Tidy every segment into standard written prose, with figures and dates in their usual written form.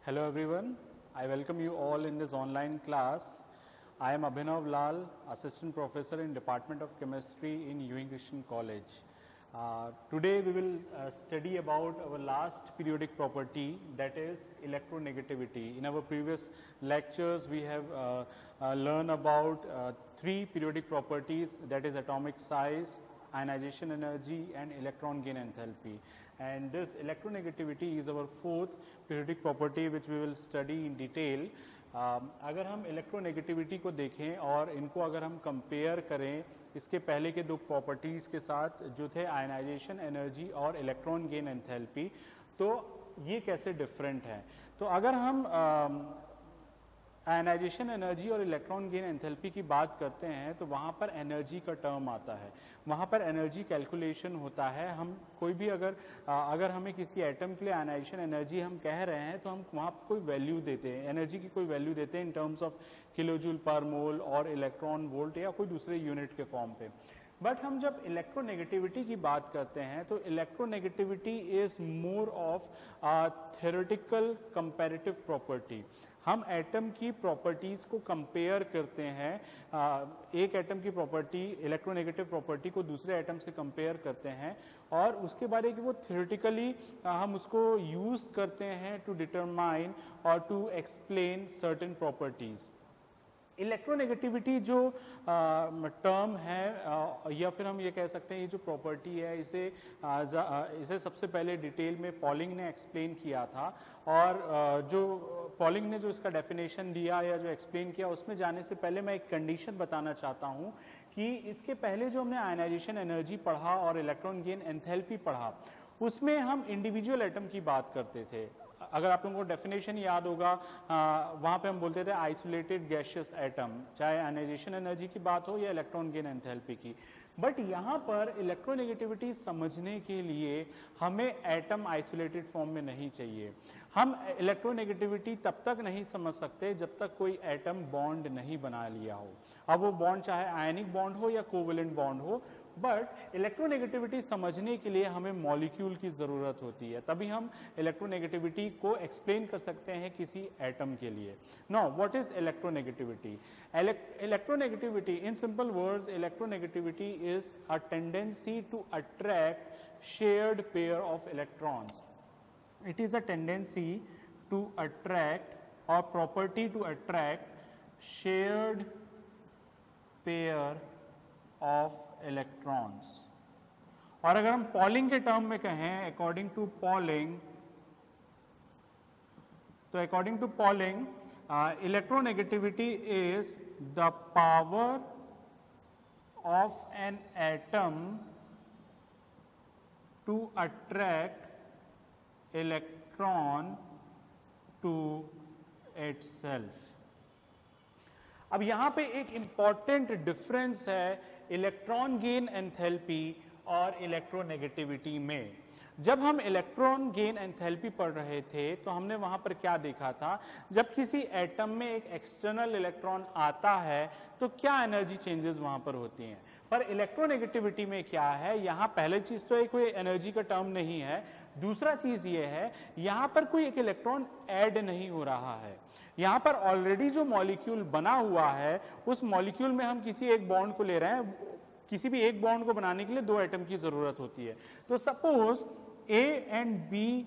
Hello everyone, I welcome you all in this online class. I am Abhinav Lal, Assistant Professor in Department of Chemistry in Ewing Christian College. Today we will study about our last periodic property, that is electronegativity. In our previous lectures we have learned about three periodic properties, that is atomic size, ionization energy and electron gain enthalpy. And this electronegativity is our fourth periodic property which we will study in detail. अगर हम electronegativity को देखें और इनको अगर हम compare करें इसके पहले के दो प्रॉपर्टीज़ के साथ जो थे आयनाइजेशन एनर्जी और इलेक्ट्रॉन गेन एंथैल्पी, तो ये कैसे डिफरेंट हैं. तो अगर हम आयनाइजेशन एनर्जी और इलेक्ट्रॉन गेन एंथैल्पी की बात करते हैं तो वहाँ पर एनर्जी का टर्म आता है, वहाँ पर एनर्जी कैलकुलेशन होता है. हम कोई भी अगर हमें किसी एटम के लिए आयनाइजेशन एनर्जी हम कह रहे हैं तो हम वहाँ पर कोई वैल्यू देते हैं, एनर्जी की कोई वैल्यू देते हैं इन टर्म्स ऑफ किलोजूल पर मोल और इलेक्ट्रॉन वोल्ट या कोई दूसरे यूनिट के फॉर्म पे. बट हम जब इलेक्ट्रोनेगेटिविटी की बात करते हैं तो electronegativity is more of theoretical comparative property. हम एटम की प्रॉपर्टीज़ को कंपेयर करते हैं, एक एटम की प्रॉपर्टी इलेक्ट्रोनेगेटिव प्रॉपर्टी को दूसरे एटम से कंपेयर करते हैं और उसके बाद कि वो थ्योरेटिकली हम उसको यूज़ करते हैं टू डिटरमाइन और to explain certain properties. Electronegativity जो टर्म है या फिर हम ये कह सकते हैं ये जो प्रॉपर्टी है इसे सबसे पहले डिटेल में पॉलिंग ने एक्सप्लेन किया था. और जो पॉलिंग ने जो इसका डेफिनेशन दिया या जो एक्सप्लेन किया उसमें जाने से पहले मैं एक कंडीशन बताना चाहता हूँ कि इसके पहले जो हमने आयनाइजेशन एनर्जी पढ़ा और इलेक्ट्रॉन गेन एंथैल्पी पढ़ा उसमें हम इंडिविजुअल एटम की बात करते थे. अगर आप लोगों को डेफिनेशन याद होगा वहाँ पे हम बोलते थे आइसोलेटेड गैसियस एटम, चाहे आयनाइजेशन एनर्जी की बात हो या इलेक्ट्रॉन गेन एंथैल्पी की. बट यहाँ पर इलेक्ट्रोनेगेटिविटी समझने के लिए हमें एटम आइसोलेटेड फॉर्म में नहीं चाहिए. हम इलेक्ट्रोनेगेटिविटी तब तक नहीं समझ सकते जब तक कोई एटम बॉन्ड नहीं बना लिया हो. अब वो बॉन्ड चाहे आयनिक बॉन्ड हो या कोवेलेंट बॉन्ड हो, बट इलेक्ट्रोनेगेटिविटी समझने के लिए हमें मॉलिक्यूल की ज़रूरत होती है, तभी हम इलेक्ट्रोनेगेटिविटी को एक्सप्लेन कर सकते हैं किसी एटम के लिए. Now what is electronegativity? Electronegativity in simple words, electronegativity is a tendency to attract shared pair of electrons. It is a tendency to attract or property to attract shared pair of electrons. और अगर हम polling के term में कहें according to Pauling, तो according to Pauling electronegativity is the power of an atom to attract electron to itself. अब यहां पे एक इंपॉर्टेंट डिफरेंस है इलेक्ट्रॉन गेन एंथैल्पी और इलेक्ट्रोनेगेटिविटी में. जब हम इलेक्ट्रॉन गेन एंथैल्पी पढ़ रहे थे तो हमने वहां पर क्या देखा था, जब किसी एटम में एक एक्सटर्नल इलेक्ट्रॉन आता है तो क्या एनर्जी चेंजेस वहां पर होती हैं. पर इलेक्ट्रोनेगेटिविटी में क्या है, यहाँ पहले चीज तो कोई एनर्जी का टर्म नहीं है, दूसरा चीज ये है यहाँ पर कोई एक इलेक्ट्रॉन ऐड नहीं हो रहा है. यहाँ पर ऑलरेडी जो मॉलिक्यूल बना हुआ है उस मॉलिक्यूल में हम किसी एक बॉन्ड को ले रहे हैं. किसी भी एक बॉन्ड को बनाने के लिए दो एटम की जरूरत होती है. तो सपोज ए एंड बी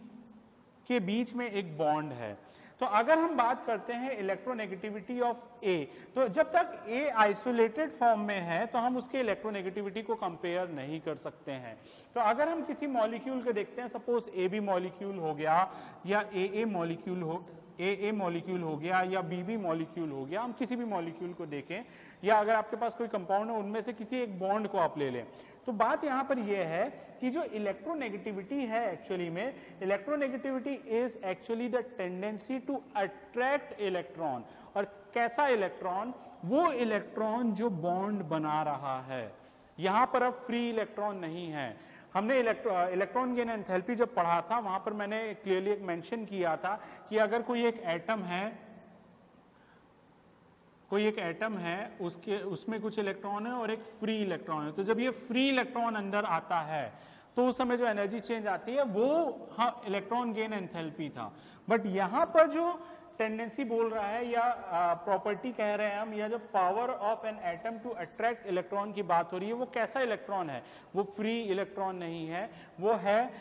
के बीच में एक बॉन्ड है, तो अगर हम बात करते हैं इलेक्ट्रोनेगेटिविटी ऑफ ए, तो जब तक ए आइसोलेटेड फॉर्म में है तो हम उसके इलेक्ट्रोनेगेटिविटी को कंपेयर नहीं कर सकते हैं. तो अगर हम किसी मॉलिक्यूल को देखते हैं, सपोज ए बी मॉलिक्यूल हो गया या ए मॉलिक्यूल हो गया या बी मॉलिक्यूल हो गया, हम किसी भी मॉलिक्यूल को देखें या अगर आपके पास कोई कंपाउंड है उनमें से किसी एक बॉन्ड को आप ले लें, तो बात यहां पर यह है कि जो इलेक्ट्रोनेगेटिविटी है एक्चुअली में, electronegativity is actually the tendency to attract electron. और कैसा इलेक्ट्रॉन? वो इलेक्ट्रॉन जो बॉन्ड बना रहा है. यहां पर अब फ्री इलेक्ट्रॉन नहीं है. हमने इलेक्ट्रॉन गेन एंथैल्पी जब पढ़ा था वहां पर मैंने क्लियरली एक मेंशन किया था कि अगर कोई एक एटम है उसमें कुछ इलेक्ट्रॉन है और एक फ्री इलेक्ट्रॉन है, तो जब ये फ्री इलेक्ट्रॉन अंदर आता है तो उस समय जो एनर्जी चेंज आती है वो हाँ इलेक्ट्रॉन गेन एंथैल्पी था। बट यहाँ पर जो टेंडेंसी बोल रहा है या प्रॉपर्टी कह रहे हैं हम, या जो power of an atom to attract electron की बात हो रही है, वो कैसा इलेक्ट्रॉन है? वो फ्री इलेक्ट्रॉन नहीं है, वो है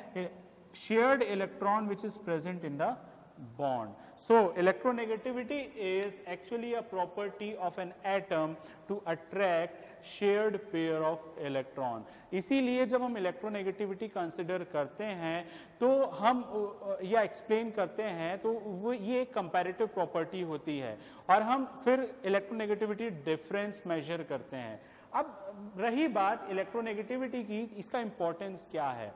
shared electron which is present in the bond. So electronegativity is actually a property of an atom to attract shared pair of electron. इसीलिए जब हम इलेक्ट्रोनेगेटिविटी कंसिडर करते हैं तो हम या एक्सप्लेन करते हैं तो वो ये एक कंपैरेटिव प्रॉपर्टी होती है और हम फिर इलेक्ट्रोनेगेटिविटी डिफरेंस मेजर करते हैं। अब रही बात इलेक्ट्रोनेगेटिविटी की, इसका इंपॉर्टेंस क्या है?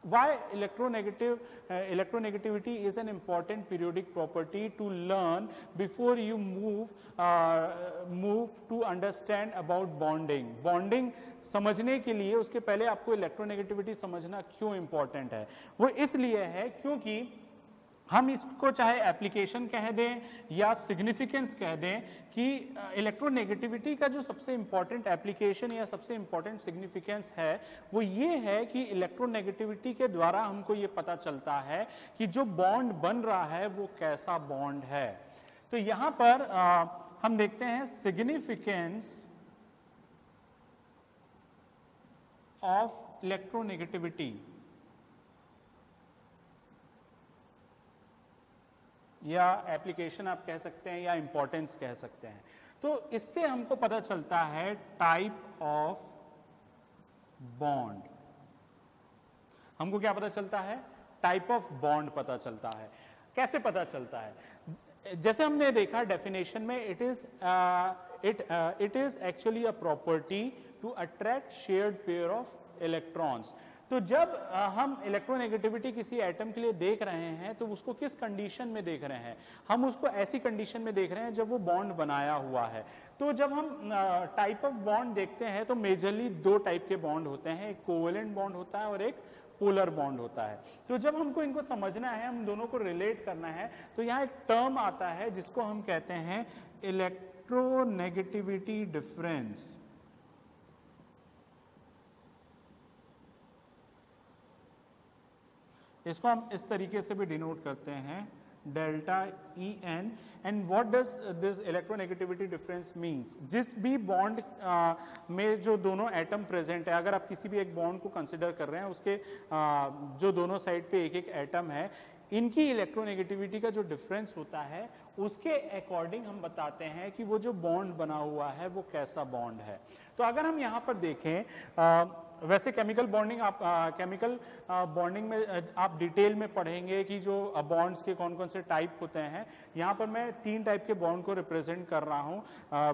Why electronegativity is an important periodic property to learn before you move to understand about bonding. Bonding समझने के लिए उसके पहले आपको इलेक्ट्रोनेगेटिविटी समझना क्यों इंपॉर्टेंट है? वो इसलिए है क्योंकि हम इसको चाहे एप्लीकेशन कह दें या सिग्निफिकेंस कह दें कि इलेक्ट्रोनेगेटिविटी का जो सबसे इंपॉर्टेंट एप्लीकेशन या सबसे इंपॉर्टेंट सिग्निफिकेंस है वो ये है कि इलेक्ट्रोनेगेटिविटी के द्वारा हमको ये पता चलता है कि जो बॉन्ड बन रहा है वो कैसा बॉन्ड है। तो यहां पर हम देखते हैं सिग्निफिकेंस ऑफ इलेक्ट्रोनेगेटिविटी या एप्लीकेशन आप कह सकते हैं या इंपॉर्टेंस कह सकते हैं। तो इससे हमको पता चलता है टाइप ऑफ बॉन्ड। हमको क्या पता चलता है? टाइप ऑफ बॉन्ड पता चलता है। कैसे पता चलता है? जैसे हमने देखा डेफिनेशन में, it is actually a property to attract shared pair of electrons. तो जब हम इलेक्ट्रोनेगेटिविटी किसी एटम के लिए देख रहे हैं तो उसको किस कंडीशन में देख रहे हैं? हम उसको ऐसी कंडीशन में देख रहे हैं जब वो बॉन्ड बनाया हुआ है। तो जब हम टाइप ऑफ बॉन्ड देखते हैं तो मेजरली दो टाइप के बॉन्ड होते हैं, एक कोवेलेंट बॉन्ड होता है और एक पोलर बॉन्ड होता है। तो जब हमको इनको समझना है, हम दोनों को रिलेट करना है, तो यहाँ एक टर्म आता है जिसको हम कहते हैं इलेक्ट्रोनेगेटिविटी डिफरेंस। इसको हम इस तरीके से भी डिनोट करते हैं delta E N. And what does this electronegativity difference means? जिस भी बॉन्ड में जो दोनों एटम प्रेजेंट है, अगर आप किसी भी एक बॉन्ड को कंसिडर कर रहे हैं, उसके जो दोनों साइड पे एक एक एटम है, इनकी इलेक्ट्रोनेगेटिविटी का जो डिफरेंस होता है उसके अकॉर्डिंग हम बताते हैं कि वो जो बॉन्ड बना हुआ है वो कैसा बॉन्ड है। तो अगर हम यहाँ पर देखें, वैसे केमिकल बॉन्डिंग आप केमिकल बॉन्डिंग में आप डिटेल में पढ़ेंगे कि जो बॉन्ड्स के कौन कौन से टाइप होते हैं। यहाँ पर मैं 3 टाइप के बॉन्ड को रिप्रेजेंट कर रहा हूँ।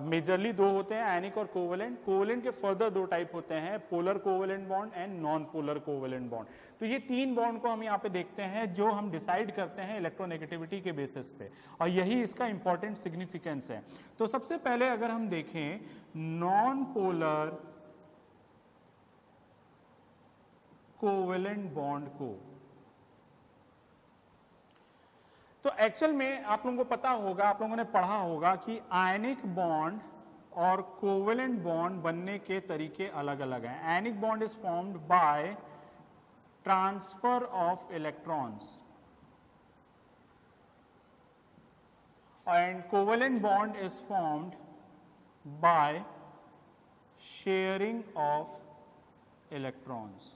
मेजरली 2 होते हैं, आयनिक और कोवेलेंट। कोवेलेंट के फर्दर 2 टाइप होते हैं, polar covalent bond and non polar covalent bond. तो ये 3 बॉन्ड को हम यहाँ पे देखते हैं जो हम डिसाइड करते हैं इलेक्ट्रोनेगेटिविटी के बेसिस पे, और यही इसका इंपॉर्टेंट सिग्निफिकेंस है। तो सबसे पहले अगर हम देखें नॉन पोलर कोवेलेंट बॉन्ड को, तो एक्चुअल में आप लोगों को पता होगा, आप लोगों ने पढ़ा होगा कि आयनिक बॉन्ड और कोवेलेंट बॉन्ड बनने के तरीके अलग अलग हैं। Ionic bond is formed by transfer of electrons and covalent bond is formed by sharing of electrons.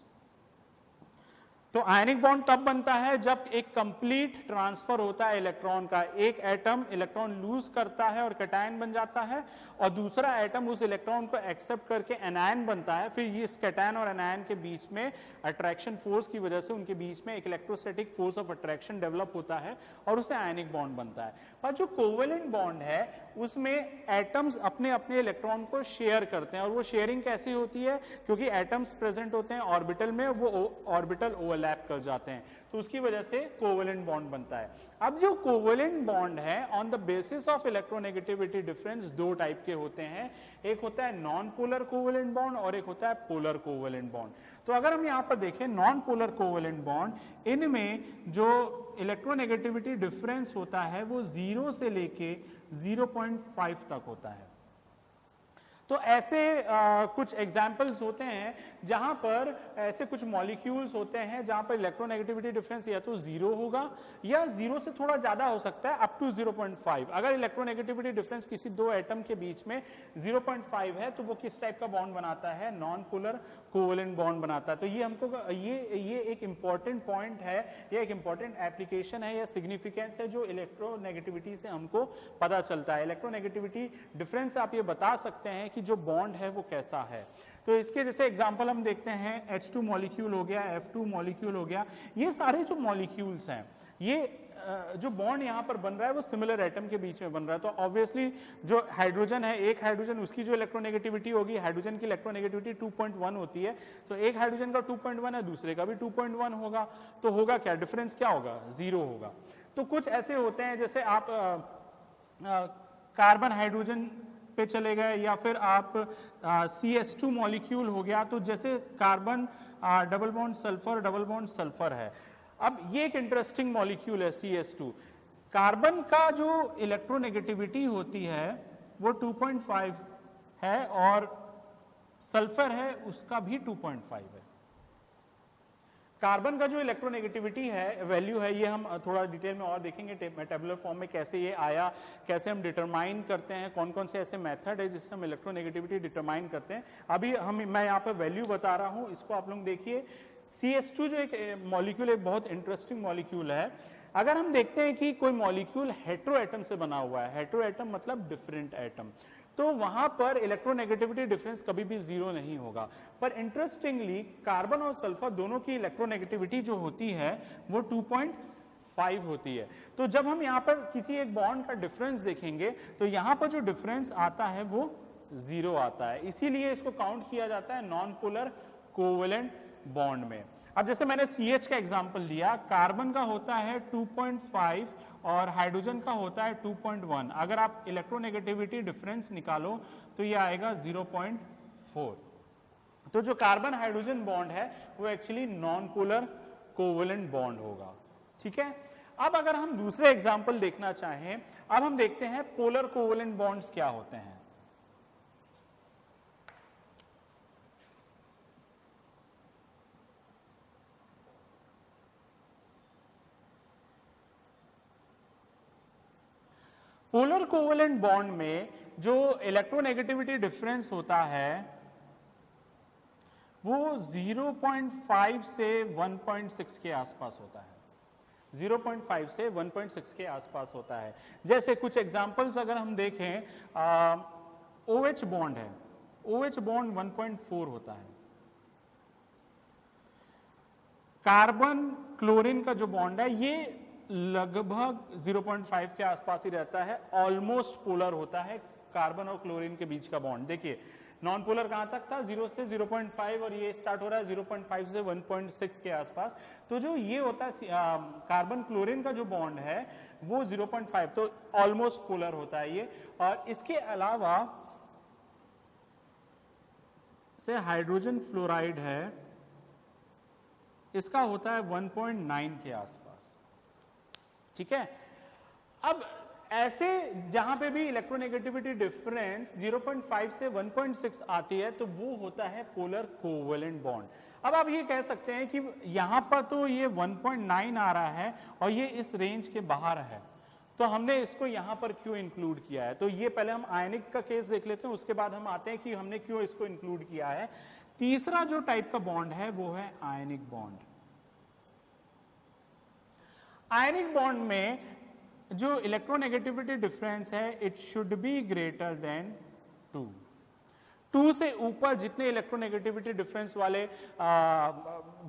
तो आयनिक बॉन्ड तब बनता है जब एक कंप्लीट ट्रांसफर होता है इलेक्ट्रॉन का। एक एटम इलेक्ट्रॉन लूज करता है और कैटायन बन जाता है, और दूसरा एटम उस इलेक्ट्रॉन को एक्सेप्ट करके एनायन बनता है। फिर ये इस कैटायन और एनायन के बीच में अट्रैक्शन फोर्स की वजह से उनके बीच में एक electrostatic force of attraction develop होता है और उससे आयनिक बॉन्ड बनता है। पर जो कोवेलेंट बॉन्ड है उसमें एटम्स अपने अपने इलेक्ट्रॉन को शेयर करते हैं, और वो शेयरिंग कैसी होती है? क्योंकि एटम्स प्रेजेंट होते हैं ऑर्बिटल में, वो ऑर्बिटल ओवरलैप कर जाते हैं, तो उसकी वजह से कोवेलेंट बॉन्ड बनता है। अब जो कोवेलेंट बॉन्ड है on the basis of electronegativity difference 2 type के होते हैं। एक होता है नॉन पोलर कोवेलेंट बॉन्ड और एक होता है पोलर कोवेलेंट बॉन्ड। तो अगर हम यहाँ पर देखें नॉन पोलर कोवेलेंट बॉन्ड, इनमें जो इलेक्ट्रोनेगेटिविटी डिफरेंस होता है वो 0 से लेके 0.5 तक होता है। तो ऐसे कुछ एग्जाम्पल्स होते हैं जहां पर ऐसे कुछ मॉलिक्यूल्स होते हैं जहां पर इलेक्ट्रोनेगेटिविटी डिफरेंस या तो 0 होगा या 0 से थोड़ा ज्यादा हो सकता है, अप टू 0.5। अगर इलेक्ट्रोनेगेटिविटी डिफरेंस किसी दो एटम के बीच में 0.5 है तो वो किस टाइप का बॉन्ड बनाता है? नॉन पोलर कोवेलेंट बॉन्ड बनाता है। तो ये हमको ये एक इंपॉर्टेंट पॉइंट है, ये एक इंपॉर्टेंट एप्लीकेशन है या सिग्निफिकेंस है जो इलेक्ट्रोनेगेटिविटी से हमको पता चलता है। इलेक्ट्रोनेगेटिविटी डिफरेंस आप ये बता सकते हैं कि जो बॉन्ड है वो कैसा है। तो इसके जैसे एग्जांपल हम देखते हैं, H2 मॉलिक्यूल हो गया, F2 मॉलिक्यूल हो गया, ये सारे जो मॉलिक्यूल्स हैं, ये जो बॉन्ड यहाँ पर बन रहा है वो सिमिलर एटम के बीच में बन रहा है। तो ऑब्वियसली जो हाइड्रोजन है, एक हाइड्रोजन, उसकी जो इलेक्ट्रोनेगेटिविटी होगी, हाइड्रोजन की इलेक्ट्रोनेगेटिविटी 2.1 होती है, तो एक हाइड्रोजन का 2.1 है, दूसरे का भी 2.1 होगा, तो होगा क्या? डिफरेंस क्या होगा? 0 होगा। तो कुछ ऐसे होते हैं जैसे आप कार्बन हाइड्रोजन पे चले गए या फिर आप CH2 मॉलिक्यूल हो गया, तो जैसे कार्बन डबल बॉन्ड सल्फर है। अब ये एक इंटरेस्टिंग मॉलिक्यूल है CH2। कार्बन का जो इलेक्ट्रोनेगेटिविटी होती है वो 2.5 है और सल्फर है उसका भी 2.5 है। कार्बन का जो इलेक्ट्रोनेगेटिविटी है, वैल्यू है, ये हम थोड़ा डिटेल में और देखेंगे टेबुलर फॉर्म में कैसे ये आया, कैसे हम डिटरमाइन करते हैं, कौन कौन से ऐसे मेथड है जिससे हम इलेक्ट्रोनेगेटिविटी डिटरमाइन करते हैं। अभी मैं यहाँ पर वैल्यू बता रहा हूँ, इसको आप लोग देखिए। CH2 जो एक मॉलिक्यूल, एक बहुत इंटरेस्टिंग मॉलिक्यूल है। अगर हम देखते हैं कि कोई मॉलिक्यूल हेटेरो एटम से बना हुआ है, हेटेरो एटम मतलब डिफरेंट एटम, तो वहां पर इलेक्ट्रोनेगेटिविटी डिफरेंस कभी भी 0 नहीं होगा। पर इंटरेस्टिंगली कार्बन और सल्फर दोनों की इलेक्ट्रोनेगेटिविटी जो होती है वो 2.5 होती है। तो जब हम यहाँ पर किसी एक बॉन्ड का डिफरेंस देखेंगे तो यहाँ पर जो डिफरेंस आता है वो 0 आता है, इसीलिए इसको काउंट किया जाता है नॉन पोलर कोवेलेंट बॉन्ड में। अब जैसे मैंने CH का एग्जांपल लिया, कार्बन का होता है 2.5 और हाइड्रोजन का होता है 2.1। अगर आप इलेक्ट्रोनेगेटिविटी डिफरेंस निकालो तो ये आएगा 0.4। तो जो कार्बन हाइड्रोजन बॉन्ड है वो actually non polar covalent bond होगा। ठीक है, अब अगर हम दूसरे एग्जाम्पल देखना चाहें, अब हम देखते हैं पोलर कोवेलेंट बॉन्ड्स क्या होते हैं। पोलर कोवेलेंट बॉन्ड में जो इलेक्ट्रोनेगेटिविटी डिफरेंस होता है वो 0.5 से 1.6 के आसपास होता है। 0.5 से 1.6 के आसपास होता है। जैसे कुछ एग्जांपल्स अगर हम देखें, OH बॉन्ड है, OH बॉन्ड 1.4 होता है। कार्बन क्लोरीन का जो बॉन्ड है ये लगभग 0.5 के आसपास ही रहता है, ऑलमोस्ट पोलर होता है कार्बन और क्लोरीन के बीच का बॉन्ड। देखिए नॉन पोलर कहां तक था? 0 से 0.5 और ये स्टार्ट हो रहा है 0.5 से 1.6 के आसपास। तो जो ये होता है कार्बन क्लोरीन का जो बॉन्ड है वो 0.5, तो ऑलमोस्ट पोलर होता है ये। और इसके अलावा से हाइड्रोजन फ्लोराइड है, इसका होता है 1.9 के आसपास। ठीक है, अब ऐसे जहां पे भी इलेक्ट्रोनेगेटिविटी डिफरेंस 0.5 से 1.6 आती है तो वो होता है पोलर कोवेलेंट बॉन्ड। अब आप ये कह सकते हैं कि यहां पर तो ये 1.9 आ रहा है और ये इस रेंज के बाहर है, तो हमने इसको यहां पर क्यों इंक्लूड किया है? तो ये पहले हम आयनिक का केस देख लेते हैं, उसके बाद हम आते हैं कि हमने क्यों इसको इंक्लूड किया है। तीसरा जो टाइप का बॉन्ड है वो है आयनिक बॉन्ड। आयनिक बॉन्ड में जो इलेक्ट्रोनेगेटिविटी डिफरेंस है it should be greater than 2 से ऊपर जितने इलेक्ट्रोनेगेटिविटी डिफरेंस वाले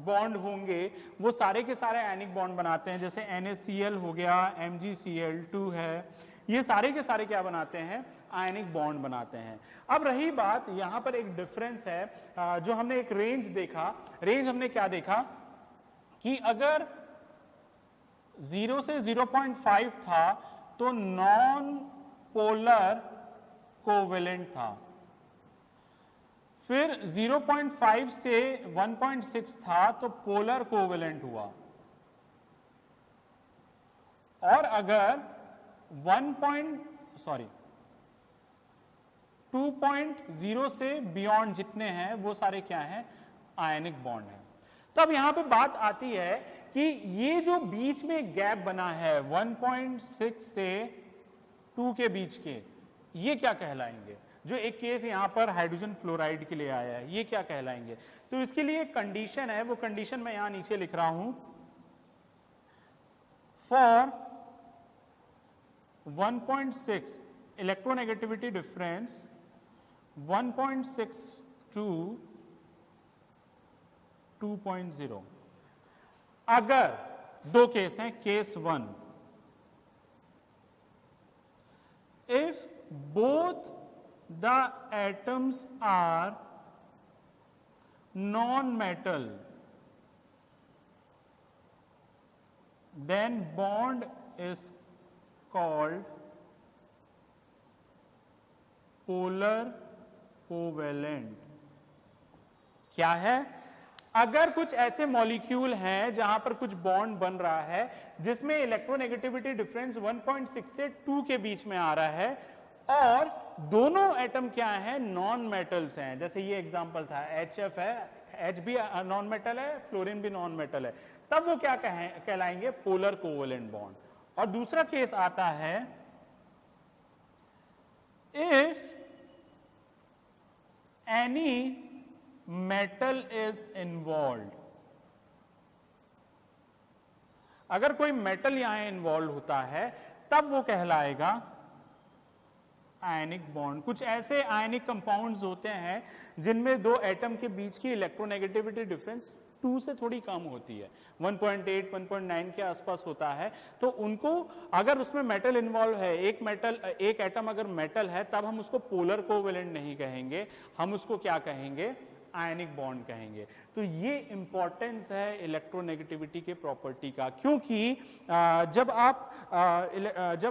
बॉन्ड होंगे वो सारे के सारे आयनिक बॉन्ड बनाते हैं। जैसे NaCl हो गया, MgCl2 है, ये सारे के सारे क्या बनाते हैं? आयनिक बॉन्ड बनाते हैं। अब रही बात, यहां पर एक डिफरेंस है जो हमने एक रेंज देखा। रेंज हमने क्या देखा कि अगर 0 से 0.5 था तो नॉन पोलर कोवेलेंट था, फिर 0.5 से 1.6 था तो पोलर कोवेलेंट हुआ, और अगर 2.0 से बियॉन्ड जितने हैं वो सारे क्या हैं, आयनिक बॉन्ड हैं। तो अब यहां पे बात आती है कि ये जो बीच में गैप बना है 1.6 से 2 के बीच के, ये क्या कहलाएंगे? जो एक केस यहां पर हाइड्रोजन फ्लोराइड के लिए आया है, ये क्या कहलाएंगे? तो इसके लिए एक कंडीशन है, वो कंडीशन मैं यहां नीचे लिख रहा हूं, फॉर 1.6 इलेक्ट्रोनेगेटिविटी डिफरेंस 1.6 to 2.0, अगर दो केस हैं, case 1, if both the atoms are non-metal, then bond is called polar covalent. क्या है? अगर कुछ ऐसे मॉलिक्यूल हैं जहां पर कुछ बॉन्ड बन रहा है जिसमें इलेक्ट्रोनेगेटिविटी डिफरेंस 1.6 से 2 के बीच में आ रहा है और दोनों एटम क्या है, नॉन मेटल्स हैं, जैसे ये एग्जांपल था, HF है, H भी नॉन मेटल है, फ्लोरीन भी नॉन मेटल है, तब वो क्या कहलाएंगे, पोलर कोवेलेंट बॉन्ड। और दूसरा केस आता है, if any metal is involved, अगर कोई मेटल यहां इन्वॉल्व होता है तब वो कहलाएगा आयनिक बॉन्ड। कुछ ऐसे आयनिक कंपाउंड्स होते हैं जिनमें दो एटम के बीच की इलेक्ट्रोनेगेटिविटी डिफरेंस 2 से थोड़ी कम होती है, 1.8 1.9 के आसपास होता है, तो उनको अगर उसमें मेटल इन्वॉल्व है, एक एटम अगर मेटल है, तब हम उसको पोलर कोवेलेंट नहीं कहेंगे, हम उसको क्या कहेंगे, आयनिक बॉन्ड कहेंगे। तो ये इंपॉर्टेंस है इलेक्ट्रोनेगेटिविटी के प्रॉपर्टी का, क्योंकि जब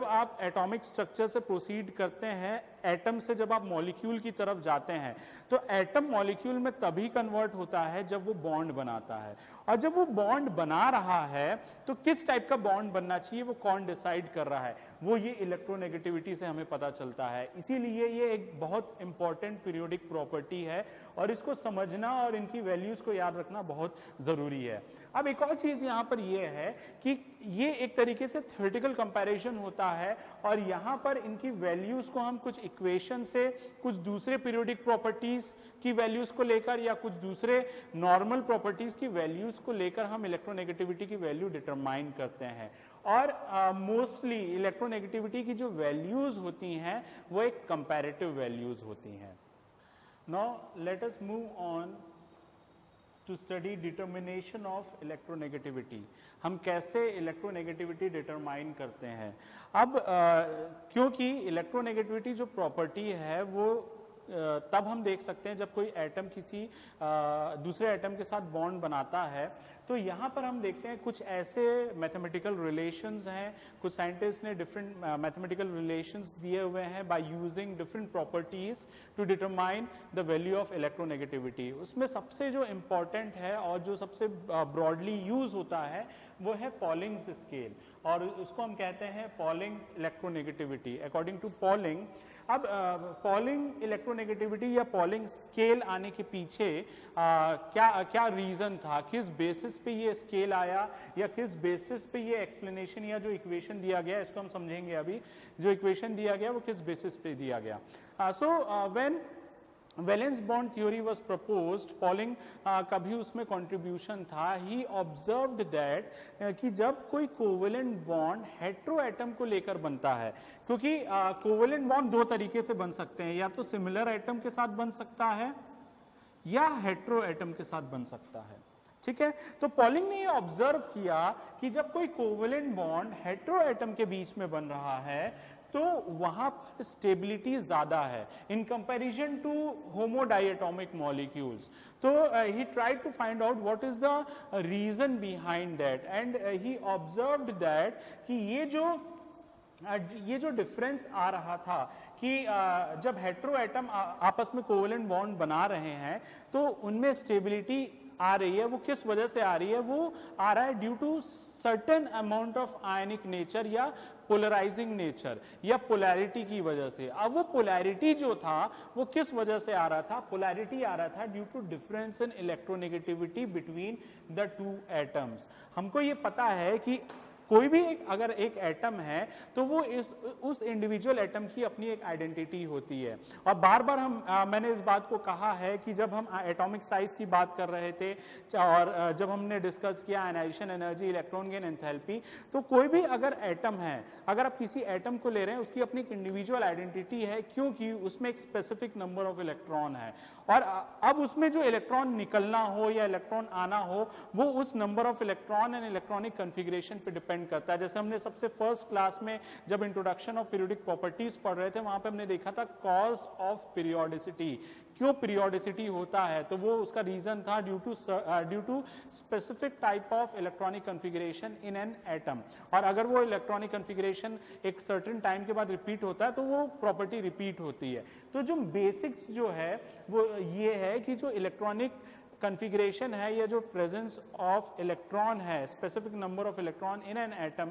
आप एटॉमिक स्ट्रक्चर से प्रोसीड करते हैं, एटम से जब आप मॉलिक्यूल की तरफ जाते हैं, तो एटम मॉलिक्यूल में तभी कन्वर्ट होता है जब वो बॉन्ड बनाता है, और जब वो बॉन्ड बना रहा है तो किस टाइप का बॉन्ड बनना चाहिए वो कौन डिसाइड कर रहा है, वो ये इलेक्ट्रोनेगेटिविटी से हमें पता चलता है। इसीलिए ये एक बहुत इंपॉर्टेंट पीरियोडिक प्रॉपर्टी है और इसको समझना और इनकी वैल्यूज को याद रखना बहुत जरूरी है। अब एक और चीज यहां पर यह है कि ये एक तरीके से थ्योरेटिकल कंपैरिजन होता है और यहां पर इनकी वैल्यूज को हम कुछ इक्वेशन से, कुछ दूसरे पीरियोडिक प्रॉपर्टीज की वैल्यूज को लेकर या कुछ दूसरे नॉर्मल प्रॉपर्टीज की वैल्यूज को लेकर हम इलेक्ट्रोनेगेटिविटी की वैल्यू डिटरमाइन करते हैं। और मोस्टली इलेक्ट्रोनेगेटिविटी की जो वैल्यूज होती हैं वो एक कंपैरेटिव वैल्यूज होती हैं। Now let us move on to study determination of electronegativity. हम कैसे इलेक्ट्रोनेगेटिविटी डिटरमाइन करते हैं। अब क्योंकि इलेक्ट्रोनेगेटिविटी जो प्रॉपर्टी है वो तब हम देख सकते हैं जब कोई एटम किसी दूसरे एटम के साथ बॉन्ड बनाता है, तो यहाँ पर हम देखते हैं कुछ ऐसे मैथमेटिकल रिलेशंस हैं, कुछ साइंटिस्ट ने डिफरेंट मैथमेटिकल रिलेशंस दिए हुए हैं by using different properties to determine the value of electronegativity. उसमें सबसे जो इम्पॉर्टेंट है और जो सबसे ब्रॉडली यूज होता है वो है पॉलिंग्स स्केल, और उसको हम कहते हैं Pauling electronegativity according to Pauling. अब पॉलिंग इलेक्ट्रोनेगेटिविटी या पॉलिंग स्केल आने के पीछे क्या रीजन था, किस बेसिस पे ये स्केल आया या किस बेसिस पे ये एक्सप्लेनेशन या जो इक्वेशन दिया गया, इसको हम समझेंगे अभी। जो इक्वेशन दिया गया वो किस बेसिस पे दिया गया। So when valence bond theory was proposed, polling का भी उसमें कंट्रीब्यूशन था। ही ऑब्जर्व्ड दैट कि जब कोई कोवेलेंट बॉन्ड हेटेरो एटम को लेकर बनता है, क्योंकि कोवेलेंट बॉन्ड दो तरीके से बन सकते हैं, या तो सिमिलर एटम के साथ बन सकता है या हेटेरो एटम के साथ बन सकता है, ठीक है। तो पॉलिंग ने ये ऑब्जर्व किया कि जब कोई कोवेलेंट बॉन्ड हेटेरो एटम के बीच में बन रहा है तो वहां पर स्टेबिलिटी ज्यादा है in comparison to homodiatomic molecules. तो he tried to find out what is the reason behind that, and he observed that कि ये जो डिफरेंस आ रहा था कि जब हेटेरो एटम आपस में कोवेलेंट बॉन्ड बना रहे हैं तो उनमें स्टेबिलिटी आ रही है वो किस वजह से आ रही है, वो आ रहा है due to certain amount of ionic nature या पोलराइजिंग नेचर या पोलैरिटी की वजह से। अब वो पोलैरिटी जो था वो किस वजह से आ रहा था, पोलैरिटी आ रहा था due to difference in electronegativity between the two atoms. हमको ये पता है कि कोई भी अगर एक एटम है तो वो उस इंडिविजुअल एटम की अपनी एक आइडेंटिटी होती है। और बार बार मैंने इस बात को कहा है कि जब हम एटॉमिक साइज की बात कर रहे थे और जब हमने डिस्कस किया ionisation energy, electron gain, enthalpy, तो कोई भी अगर एटम है, अगर आप किसी एटम को ले रहे हैं उसकी अपनी एक इंडिविजुअल आइडेंटिटी है, क्योंकि उसमें एक स्पेसिफिक नंबर ऑफ इलेक्ट्रॉन है और अब उसमें जो इलेक्ट्रॉन निकलना हो या इलेक्ट्रॉन आना हो वो उस number of electron and electronic configuration पे डिपेंड करता है। जैसे हमने सबसे फर्स्ट क्लास में जब इंट्रोडक्शन ऑफ पीरियोडिक प्रॉपर्टीज पढ़ रहे थे वहां पे हमने देखा था कॉज ऑफ पीरियोडिसिटी, क्यों पीरियोडिसिटी होता है, तो वो उसका रीजन था due to specific type of electronic configuration in an atom. और अगर वो इलेक्ट्रॉनिक कॉन्फ़िगरेशन एक सर्टेन टाइम के बाद रिपीट होता है तो वो प्रॉपर्टी रिपीट होती है। तो जो बेसिक्स जो है वो ये है कि जो इलेक्ट्रॉनिक कॉन्फ़िगरेशन है या जो प्रेजेंस ऑफ इलेक्ट्रॉन है, specific number of electron in an atom,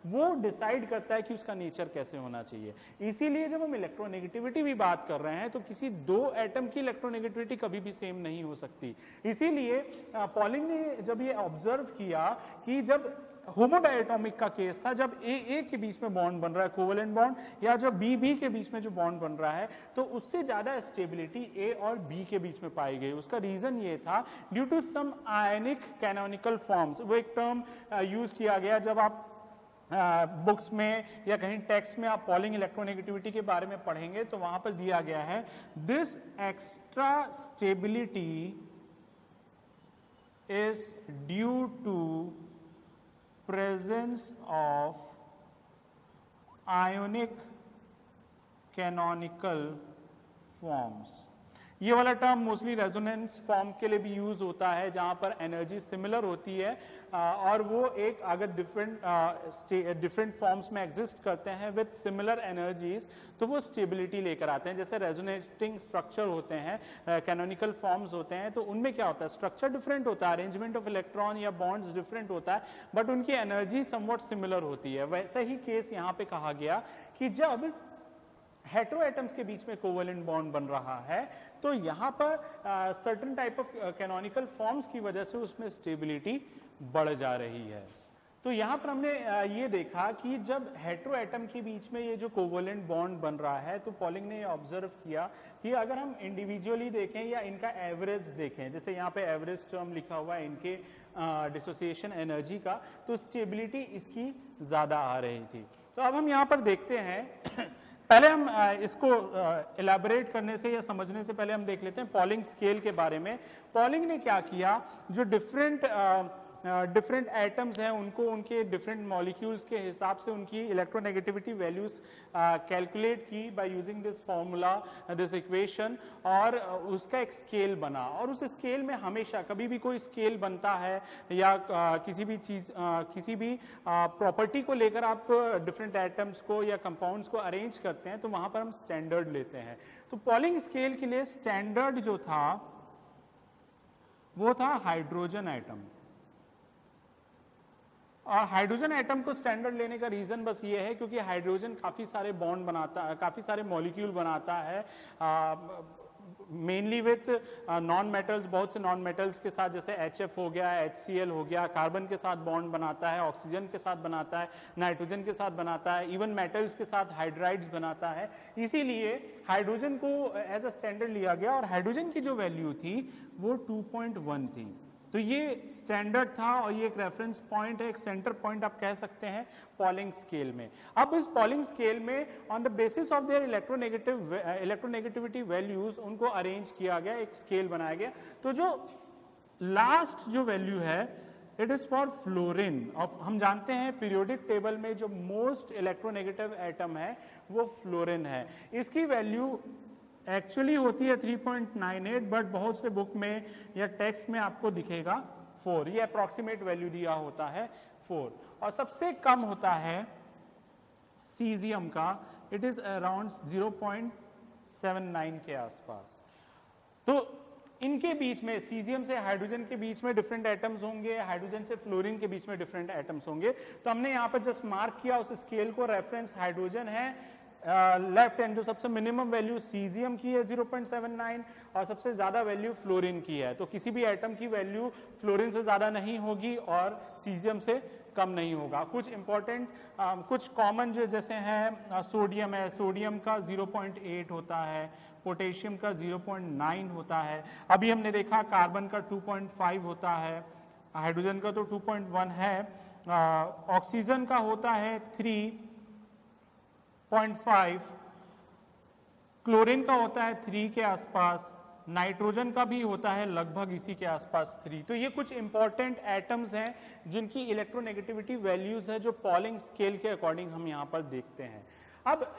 वो डिसाइड करता है कि उसका नेचर कैसे होना चाहिए। इसीलिए जब हम इलेक्ट्रोनेगेटिविटी भी बात कर रहे हैं तो किसी दो एटम की इलेक्ट्रोनेगेटिविटी कभी भी सेम नहीं हो सकती। इसीलिए पॉलिंग ने जब ये ऑब्जर्व किया कि जब होमोडायटोमिक का केस था, जब ए के बीच में बॉन्ड बन रहा है कोवेलेंट बॉन्ड, या जब बी के बीच में जो बॉन्ड बन रहा है, तो उससे ज्यादा स्टेबिलिटी ए और बी के बीच में पाई गई। उसका रीजन ये था due to some ionic canonical forms. वो एक टर्म यूज किया गया जब आप बुक्स में या कहीं टेक्स्ट में आप पॉलिंग इलेक्ट्रोनेगेटिविटी के बारे में पढ़ेंगे तो वहां पर दिया गया है this extra stability is due to presence of ionic canonical forms। ये वाला टर्म मोस्टली रेजोनेंस फॉर्म के लिए भी यूज होता है जहां पर एनर्जी सिमिलर होती है और वो एक अगर डिफरेंट फॉर्म्स में एग्जिस्ट करते हैं विद सिमिलर एनर्जीज तो वो स्टेबिलिटी लेकर आते हैं। जैसे रेजोनेटिंग स्ट्रक्चर होते हैं, कैनोनिकल फॉर्म्स होते हैं, तो उनमें क्या होता है, स्ट्रक्चर डिफरेंट होता है, अरेंजमेंट ऑफ इलेक्ट्रॉन या बॉन्ड्स डिफरेंट होता है, बट उनकी एनर्जी समवॉट सिमिलर होती है। वैसे ही केस यहाँ पे कहा गया कि जब हेटेरो एटम्स के बीच में कोवेलेंट बॉन्ड बन रहा है तो यहाँ पर certain type of canonical forms की वजह से उसमें स्टेबिलिटी बढ़ जा रही है। तो यहाँ पर हमने ये देखा कि जब हेटेरो एटम के बीच में ये जो कोवेलेंट बॉन्ड बन रहा है तो पॉलिंग ने ऑब्जर्व किया कि अगर हम इंडिविजुअली देखें या इनका एवरेज देखें, जैसे यहाँ पे एवरेज टर्म लिखा हुआ है इनके डिसोसिएशन एनर्जी का, तो स्टेबिलिटी इसकी ज्यादा आ रही थी। तो अब हम यहाँ पर देखते हैं पहले हम इसको इलैबोरेट करने से या समझने से पहले हम देख लेते हैं पॉलिंग स्केल के बारे में। पॉलिंग ने क्या किया, जो डिफरेंट एटम्स हैं उनको उनके डिफरेंट मॉलिक्यूल्स के हिसाब से उनकी इलेक्ट्रोनेगेटिविटी वैल्यूज कैलकुलेट की by using this formula, this equation, और उसका एक स्केल बना। और उस स्केल में हमेशा कभी भी कोई स्केल बनता है या किसी भी चीज किसी भी प्रॉपर्टी को लेकर आप डिफरेंट एटम्स को या कंपाउंड्स को अरेंज करते हैं तो वहां पर हम स्टैंडर्ड लेते हैं। तो पॉलिंग स्केल के लिए स्टैंडर्ड जो था वो था हाइड्रोजन एटम। और हाइड्रोजन एटम को स्टैंडर्ड लेने का रीजन बस ये है क्योंकि हाइड्रोजन काफी सारे बॉन्ड बनाता है, काफी सारे मॉलिक्यूल बनाता है, मेनली विथ नॉन मेटल्स, बहुत से नॉन मेटल्स के साथ, जैसे HF हो गया, HCl हो गया, कार्बन के साथ बॉन्ड बनाता है, ऑक्सीजन के साथ बनाता है, नाइट्रोजन के साथ बनाता है, इवन मेटल्स के साथ हाइड्राइड्स बनाता है। इसीलिए हाइड्रोजन को एज अ स्टैंडर्ड लिया गया और हाइड्रोजन की जो वैल्यू थी वो 2.1 थी। तो ये स्टैंडर्ड था और ये एक रेफरेंस पॉइंट है, एक सेंटर पॉइंट आप कह सकते हैं पॉलिंग स्केल में। अब इस पॉलिंग स्केल में on the basis of their electronegativity values उनको अरेंज किया गया, एक स्केल बनाया गया। तो जो लास्ट जो वैल्यू है इट इज फॉर फ्लोरीन। और हम जानते हैं पीरियोडिक टेबल में जो मोस्ट इलेक्ट्रोनेगेटिव एटम है वो फ्लोरीन है। इसकी वैल्यू एक्चुअली होती है 3.98, बट बहुत से बुक में या टेक्स्ट में आपको दिखेगा 4। ये अप्रॉक्सीमेट वैल्यू दिया होता है 4। और सबसे कम होता है सीजियम का, इट इज अराउंड 0.79 के आसपास। तो इन इनके बीच में सीजियम से हाइड्रोजन के बीच में डिफरेंट एटम्स होंगे, हाइड्रोजन से फ्लोरीन के बीच में डिफरेंट एटम्स होंगे। तो हमने यहाँ पर जस्ट मार्क किया उस स्केल को, रेफरेंस हाइड्रोजन है लेफ्ट हैंड, जो सबसे मिनिमम वैल्यू सीजियम की है 0.79 और सबसे ज्यादा वैल्यू फ्लोरीन की है। तो किसी भी एटम की वैल्यू फ्लोरीन से ज्यादा नहीं होगी और सीजियम से कम नहीं होगा। कुछ इंपॉर्टेंट कुछ कॉमन जो जैसे हैं सोडियम है, सोडियम का 0.8 होता है, पोटेशियम का 0.9 होता है। अभी हमने देखा कार्बन का 2.5 होता है, हाइड्रोजन का तो 2.1 है, ऑक्सीजन का होता है 3.5, क्लोरीन का होता है 3 के आसपास, नाइट्रोजन का भी होता है लगभग इसी के आसपास 3। तो ये कुछ इंपॉर्टेंट एटम्स हैं जिनकी इलेक्ट्रोनेगेटिविटी वैल्यूज है जो पॉलिंग स्केल के अकॉर्डिंग हम यहाँ पर देखते हैं। अब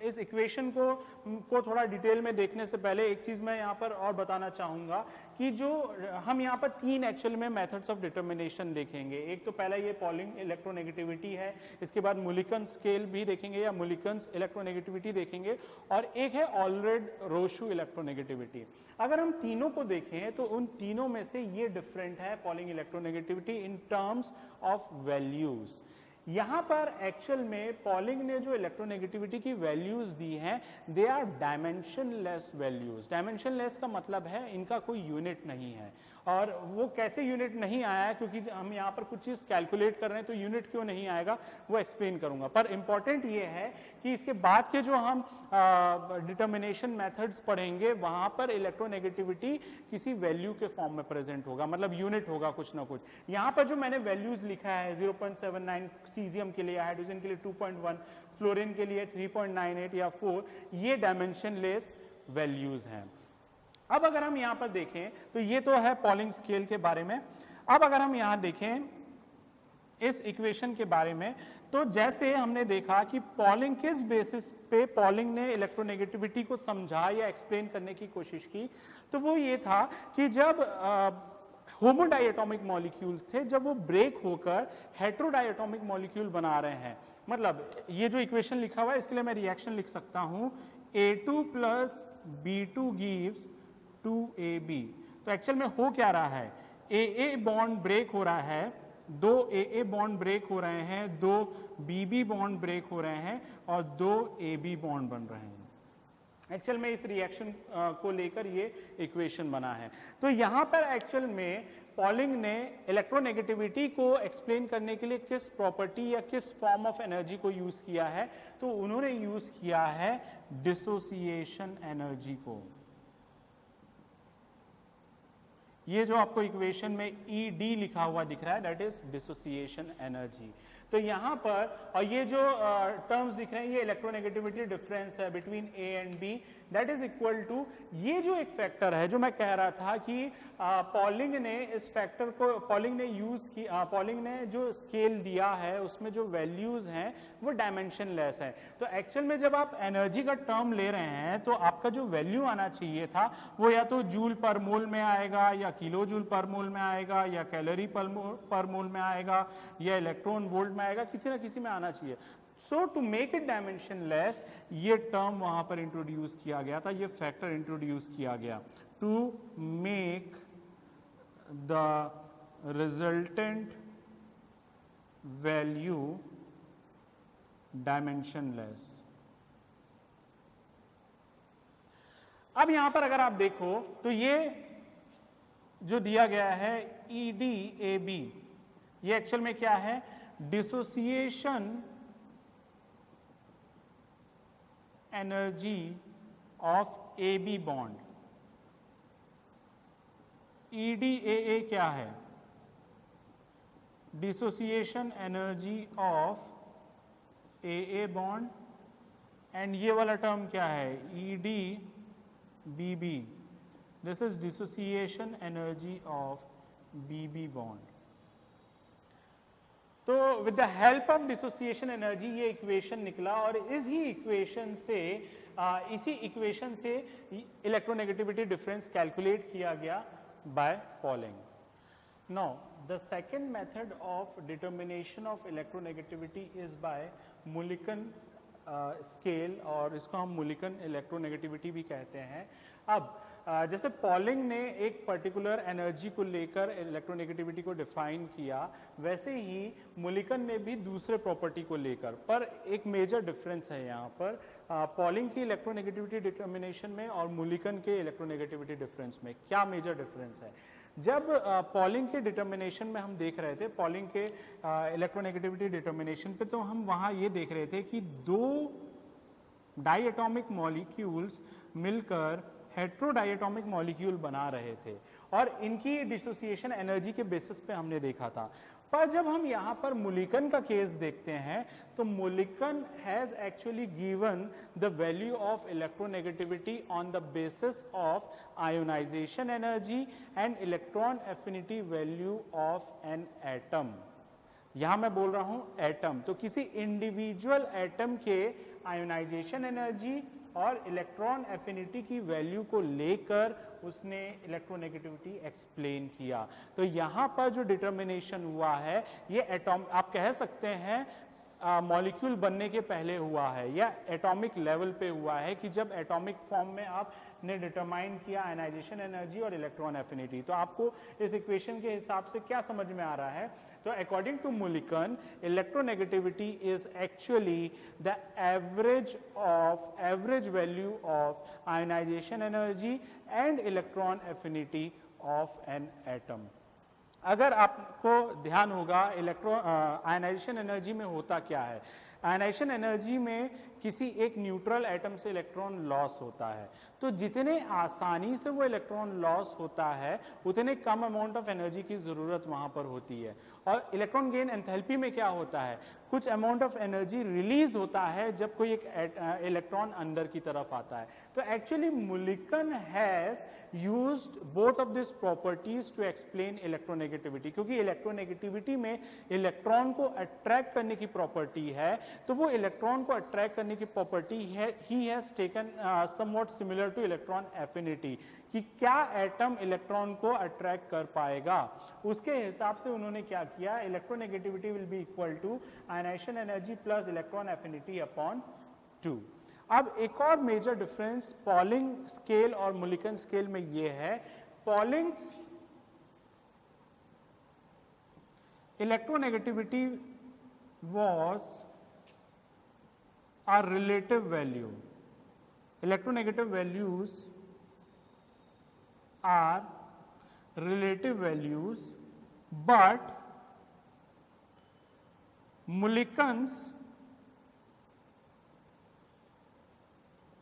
इस इक्वेशन को थोड़ा डिटेल में देखने से पहले एक चीज मैं यहाँ पर और बताना चाहूंगा कि जो हम यहाँ पर 3 एक्चुअल में मेथड्स ऑफ डिटर्मिनेशन देखेंगे। एक तो पहला ये पॉलिंग इलेक्ट्रोनेगेटिविटी है, इसके बाद मुलिकन स्केल भी देखेंगे या मुलिकन्स इलेक्ट्रोनेगेटिविटी देखेंगे, और एक है ऑलरेड-रोशु इलेक्ट्रोनेगेटिविटी। अगर हम तीनों को देखें तो उन तीनों में से ये डिफरेंट है Pauling electronegativity in terms of values. यहां पर एक्चुअल में पॉलिंग ने जो इलेक्ट्रोनेगेटिविटी की वैल्यूज दी हैं they are dimensionless values. Dimensionless का मतलब है इनका कोई यूनिट नहीं है, और वो कैसे यूनिट नहीं आया है क्योंकि हम यहाँ पर कुछ चीज कैलकुलेट कर रहे हैं तो यूनिट क्यों नहीं आएगा वो एक्सप्लेन करूंगा। पर इंपॉर्टेंट ये है कि इसके बाद के जो हम डिटर्मिनेशन मेथड्स पढ़ेंगे वहां पर इलेक्ट्रोनेगेटिविटी किसी वैल्यू के फॉर्म में प्रेजेंट होगा, मतलब यूनिट होगा कुछ ना कुछ। यहाँ पर जो मैंने वैल्यूज लिखा है 0.79 सीजियम के लिए, हाइड्रोजन के लिए 2.1, फ्लोरीन के लिए 3.98 या 4, ये डायमेंशनलेस वैल्यूज हैं। अब अगर हम यहां पर देखें तो ये तो है पॉलिंग स्केल के बारे में। अब अगर हम यहां देखें इस इक्वेशन के बारे में, तो जैसे हमने देखा कि पॉलिंग किस बेसिस पे पॉलिंग ने इलेक्ट्रोनेगेटिविटी को समझा या एक्सप्लेन करने की कोशिश की, तो वो ये था कि जब होमोडाइएटॉमिक मॉलिक्यूल्स थे, जब वो ब्रेक होकर हेटेरोडाइएटॉमिक मॉलिक्यूल बना रहे हैं, मतलब ये जो इक्वेशन लिखा हुआ है इसके लिए मैं रिएक्शन लिख सकता हूं A2 + B2 gives 2AB। तो एक्चुअल में हो क्या रहा है, AA बॉन्ड ब्रेक हो रहा है, 2 AA बॉन्ड ब्रेक हो रहे हैं, 2 BB बॉन्ड ब्रेक हो रहे हैं और 2 AB बॉन्ड बन रहे हैं। एक्चुअल में इस रिएक्शन को लेकर ये इक्वेशन बना है। तो यहां पर एक्चुअल में पॉलिंग ने इलेक्ट्रोनेगेटिविटी को एक्सप्लेन करने के लिए किस प्रॉपर्टी या किस फॉर्म ऑफ एनर्जी को यूज किया है, तो उन्होंने यूज किया है डिसोसिएशन एनर्जी को। ये जो आपको इक्वेशन में ED लिखा हुआ दिख रहा है दैट इज डिसोसिएशन एनर्जी। तो यहां पर और ये जो टर्म्स दिख रहे हैं ये इलेक्ट्रोनेगेटिविटी डिफरेंस है between A and B, that is equal to ये जो एक फैक्टर है जो मैं कह रहा था कि पॉलिंग ने इस फैक्टर को पॉलिंग ने यूज की, पॉलिंग ने जो स्केल दिया है उसमें जो वैल्यूज हैं वो डायमेंशनलेस है। तो एक्चुअल में जब आप एनर्जी का टर्म ले रहे हैं तो आपका जो वैल्यू आना चाहिए था वो या तो जूल पर मोल में आएगा या किलो जूल पर मोल में आएगा या कैलोरी पर मोल में आएगा या इलेक्ट्रॉन वोल्ट में आएगा, किसी ना किसी में आना चाहिए। सो टू मेक इट डायमेंशनलेस ये टर्म वहां पर इंट्रोड्यूस किया गया था, ये फैक्टर इंट्रोड्यूस किया गया to make the resultant value dimensionless. अब यहां पर अगर आप देखो तो ये जो दिया गया है EDAB, ये एक्चुअल में क्या है, dissociation energy of AB bond. EDAA क्या है, dissociation energy of AA bond, and ये वाला टर्म क्या है EDBB, this is dissociation energy of BB bond. तो with the help of dissociation energy ये इक्वेशन निकला और इसी इक्वेशन से इलेक्ट्रोनेगेटिविटी डिफरेंस कैलकुलेट किया गया by Pauling. Now the second method of determination of electronegativity is by Mulliken scale, और इसको हम मुलिकन इलेक्ट्रोनेगेटिविटी भी कहते हैं। अब जैसे पॉलिंग ने एक पर्टिकुलर एनर्जी को लेकर इलेक्ट्रोनेगेटिविटी को डिफाइन किया, वैसे ही मुलिकन ने भी दूसरे प्रॉपर्टी को लेकर, पर एक मेजर डिफरेंस है यहाँ पर पॉलिंग की इलेक्ट्रोनेगेटिविटी डिटर्मिनेशन में और मुलिकन के इलेक्ट्रोनेगेटिविटी डिफरेंस में। क्या मेजर डिफरेंस है? जब पॉलिंग के डिटर्मिनेशन में हम देख रहे थे, पॉलिंग के इलेक्ट्रोनेगेटिविटी डिटर्मिनेशन पे, तो हम वहाँ ये देख रहे थे कि दो डाइएटॉमिक मॉलिक्यूल्स मिलकर हेट्रोडाइएटॉमिक मॉलिक्यूल बना रहे थे और इनकी डिसोसिएशन एनर्जी के बेसिस पे हमने देखा था। पर जब हम यहाँ पर मुलिकन का केस देखते हैं तो Mulliken has actually given the value of electronegativity on the basis of ionisation energy and electron affinity value of an atom. यहां मैं बोल रहा हूं एटम, तो किसी इंडिविजुअल एटम के आयोनाइजेशन एनर्जी और इलेक्ट्रॉन एफिनिटी की वैल्यू को लेकर उसने इलेक्ट्रोनेगेटिविटी एक्सप्लेन किया। तो यहां पर जो डिटर्मिनेशन हुआ है ये एटॉम, आप कह सकते हैं मॉलिक्यूल बनने के पहले हुआ है या एटॉमिक लेवल पे हुआ है कि जब एटॉमिक फॉर्म में आपने डिटरमाइन किया आयनाइजेशन एनर्जी और इलेक्ट्रॉन एफिनिटी। तो आपको इस इक्वेशन के हिसाब से क्या समझ में आ रहा है? तो according to Mulliken, electronegativity is actually the average value of ionisation energy and electron affinity of an atom. अगर आपको ध्यान होगा आयनाइजेशन एनर्जी में होता क्या है? आयनाइजेशन एनर्जी में किसी एक न्यूट्रल एटम से इलेक्ट्रॉन लॉस होता है, तो जितने आसानी से वो इलेक्ट्रॉन लॉस होता है उतने कम अमाउंट ऑफ एनर्जी की जरूरत वहां पर होती है। और इलेक्ट्रॉन गेन एंथैल्पी में क्या होता है? कुछ अमाउंट ऑफ एनर्जी रिलीज होता है जब कोई एक इलेक्ट्रॉन अंदर की तरफ आता है। तो actually Mulliken has used both of this properties to explain electronegativity, क्योंकि इलेक्ट्रोनेगेटिविटी में इलेक्ट्रॉन को अट्रैक्ट करने की प्रॉपर्टी है, तो वो इलेक्ट्रॉन को अट्रैक्ट करने की प्रॉपर्टी है he has taken somewhat similar two electron affinity, कि क्या एटम इलेक्ट्रॉन को अट्रैक्ट कर पाएगा। उसके हिसाब से उन्होंने क्या किया? Electronegativity will be equal to ionisation energy plus electron affinity upon 2। अब एक और मेजर डिफरेंस पॉलिंग स्केल और मुलिकन स्केल में ये है, Pauling electronegativity was a relative value. Electronegative values are relative values, but Mulliken's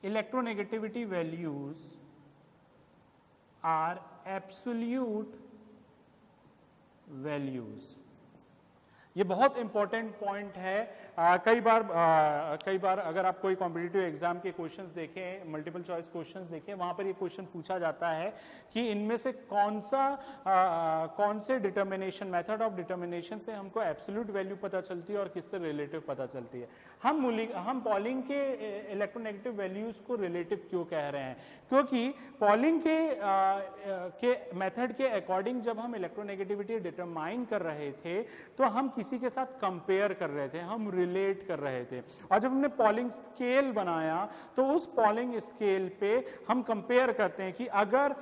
electronegativity values are absolute values. ये बहुत important point है। कई बार अगर आप कोई कॉम्पिटिटिव एग्जाम के क्वेश्चंस देखें, मल्टीपल चॉइस क्वेश्चंस देखें, वहां पर ये क्वेश्चन पूछा जाता है कि इनमें से कौन से डिटर्मिनेशन, मेथड ऑफ डिटर्मिनेशन से हमको एब्सोल्यूट वैल्यू पता चलती है और किससे रिलेटिव पता चलती है। हम पॉलिंग के इलेक्ट्रोनेगेटिव वैल्यूज को रिलेटिव क्यों कह रहे हैं? क्योंकि पॉलिंग के मेथड के अकॉर्डिंग जब हम इलेक्ट्रोनेगेटिविटी डिटरमाइन कर रहे थे तो हम किसी के साथ कंपेयर कर रहे थे, हम रिलेट कर रहे थे। और जब हमने पॉलिंग स्केल बनाया तो उस पॉलिंग स्केल पे हम कंपेयर करते हैं कि अगर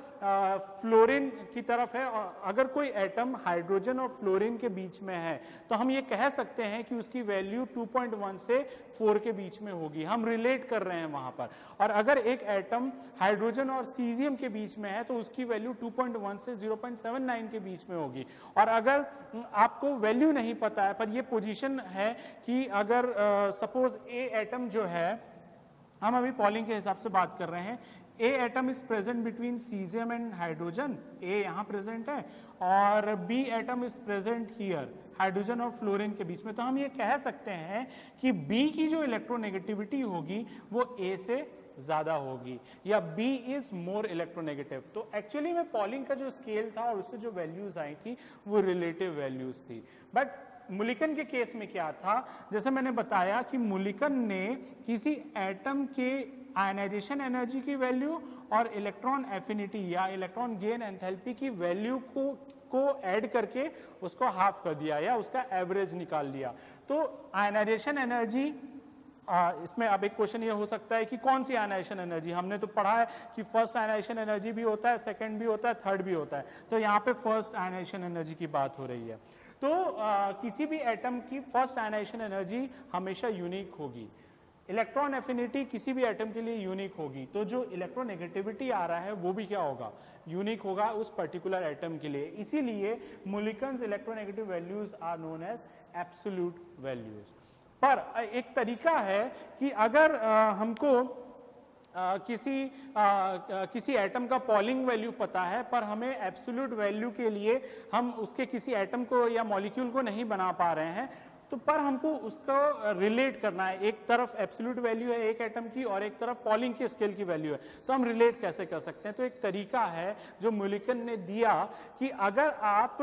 फ्लोरीन की तरफ है और अगर कोई एटम हाइड्रोजन और फ्लोरीन के बीच में है तो हम ये कह सकते हैं कि उसकी वैल्यू 2.1 से 4 के बीच में होगी। हम रिलेट कर रहे हैं वहां पर। और अगर एक एटम हाइड्रोजन और सीजियम के बीच में है तो उसकी वैल्यू 2.1 से 0.79 के बीच में होगी। और अगर आपको वैल्यू नहीं पता है पर ये पोजीशन है कि अगर सपोज ए एटम जो है, हम अभी पॉलिंग के हिसाब से बात कर रहे हैं, A atom is present between cesium and hydrogen, A यहां प्रेजेंट है, और B atom is present here, hydrogen और फ्लोरीन के बीच में। तो हम ये कह सकते हैं कि बी की जो इलेक्ट्रोनेगेटिविटी होगी वो ए से ज्यादा होगी, या B इज मोर इलेक्ट्रोनेगेटिव। तो एक्चुअली में पॉलिंग का जो स्केल था और उससे जो वैल्यूज आई थी वो रिलेटिव वैल्यूज थी। बट मुलिकन के केस में क्या था? जैसे मैंने बताया कि मुलिकन ने किसी एटम के आयनाइजेशन एनर्जी की वैल्यू और इलेक्ट्रॉन एफिनिटी या इलेक्ट्रॉन गेन एंथैल्पी की वैल्यू को ऐड करके उसको हाफ कर दिया या उसका एवरेज निकाल लिया। तो आयनाइजेशन एनर्जी इसमें अब एक क्वेश्चन ये हो सकता है कि कौन सी आयनाइजेशन एनर्जी, हमने तो पढ़ा है कि फर्स्ट आयनाइजेशन एनर्जी भी होता है, सेकंड भी होता है, थर्ड भी होता है, तो यहाँ पे फर्स्ट आयनाइजेशन एनर्जी की बात हो रही है। तो किसी भी एटम की फर्स्ट आयनाइजेशन एनर्जी हमेशा यूनिक होगी, इलेक्ट्रॉन एफिनिटी किसी भी एटम के लिए यूनिक होगी, तो जो इलेक्ट्रोनेगेटिविटी आ रहा है वो भी क्या होगा, यूनिक होगा उस पर्टिकुलर एटम के लिए। इसीलिए Mulliken's electronegative values are known as absolute values. पर एक तरीका है कि अगर हमको किसी एटम का पॉलिंग वैल्यू पता है पर हमें एब्सोल्यूट वैल्यू के लिए हम उसके किसी एटम को या मॉलिक्यूल को नहीं बना पा रहे हैं, तो पर हमको उसको रिलेट करना है, एक तरफ एब्सोल्यूट वैल्यू है एक एटम की और एक तरफ पॉलिंग के स्केल की वैल्यू है, तो हम रिलेट कैसे कर सकते हैं। तो एक तरीका है जो मुलिकन ने दिया कि अगर आप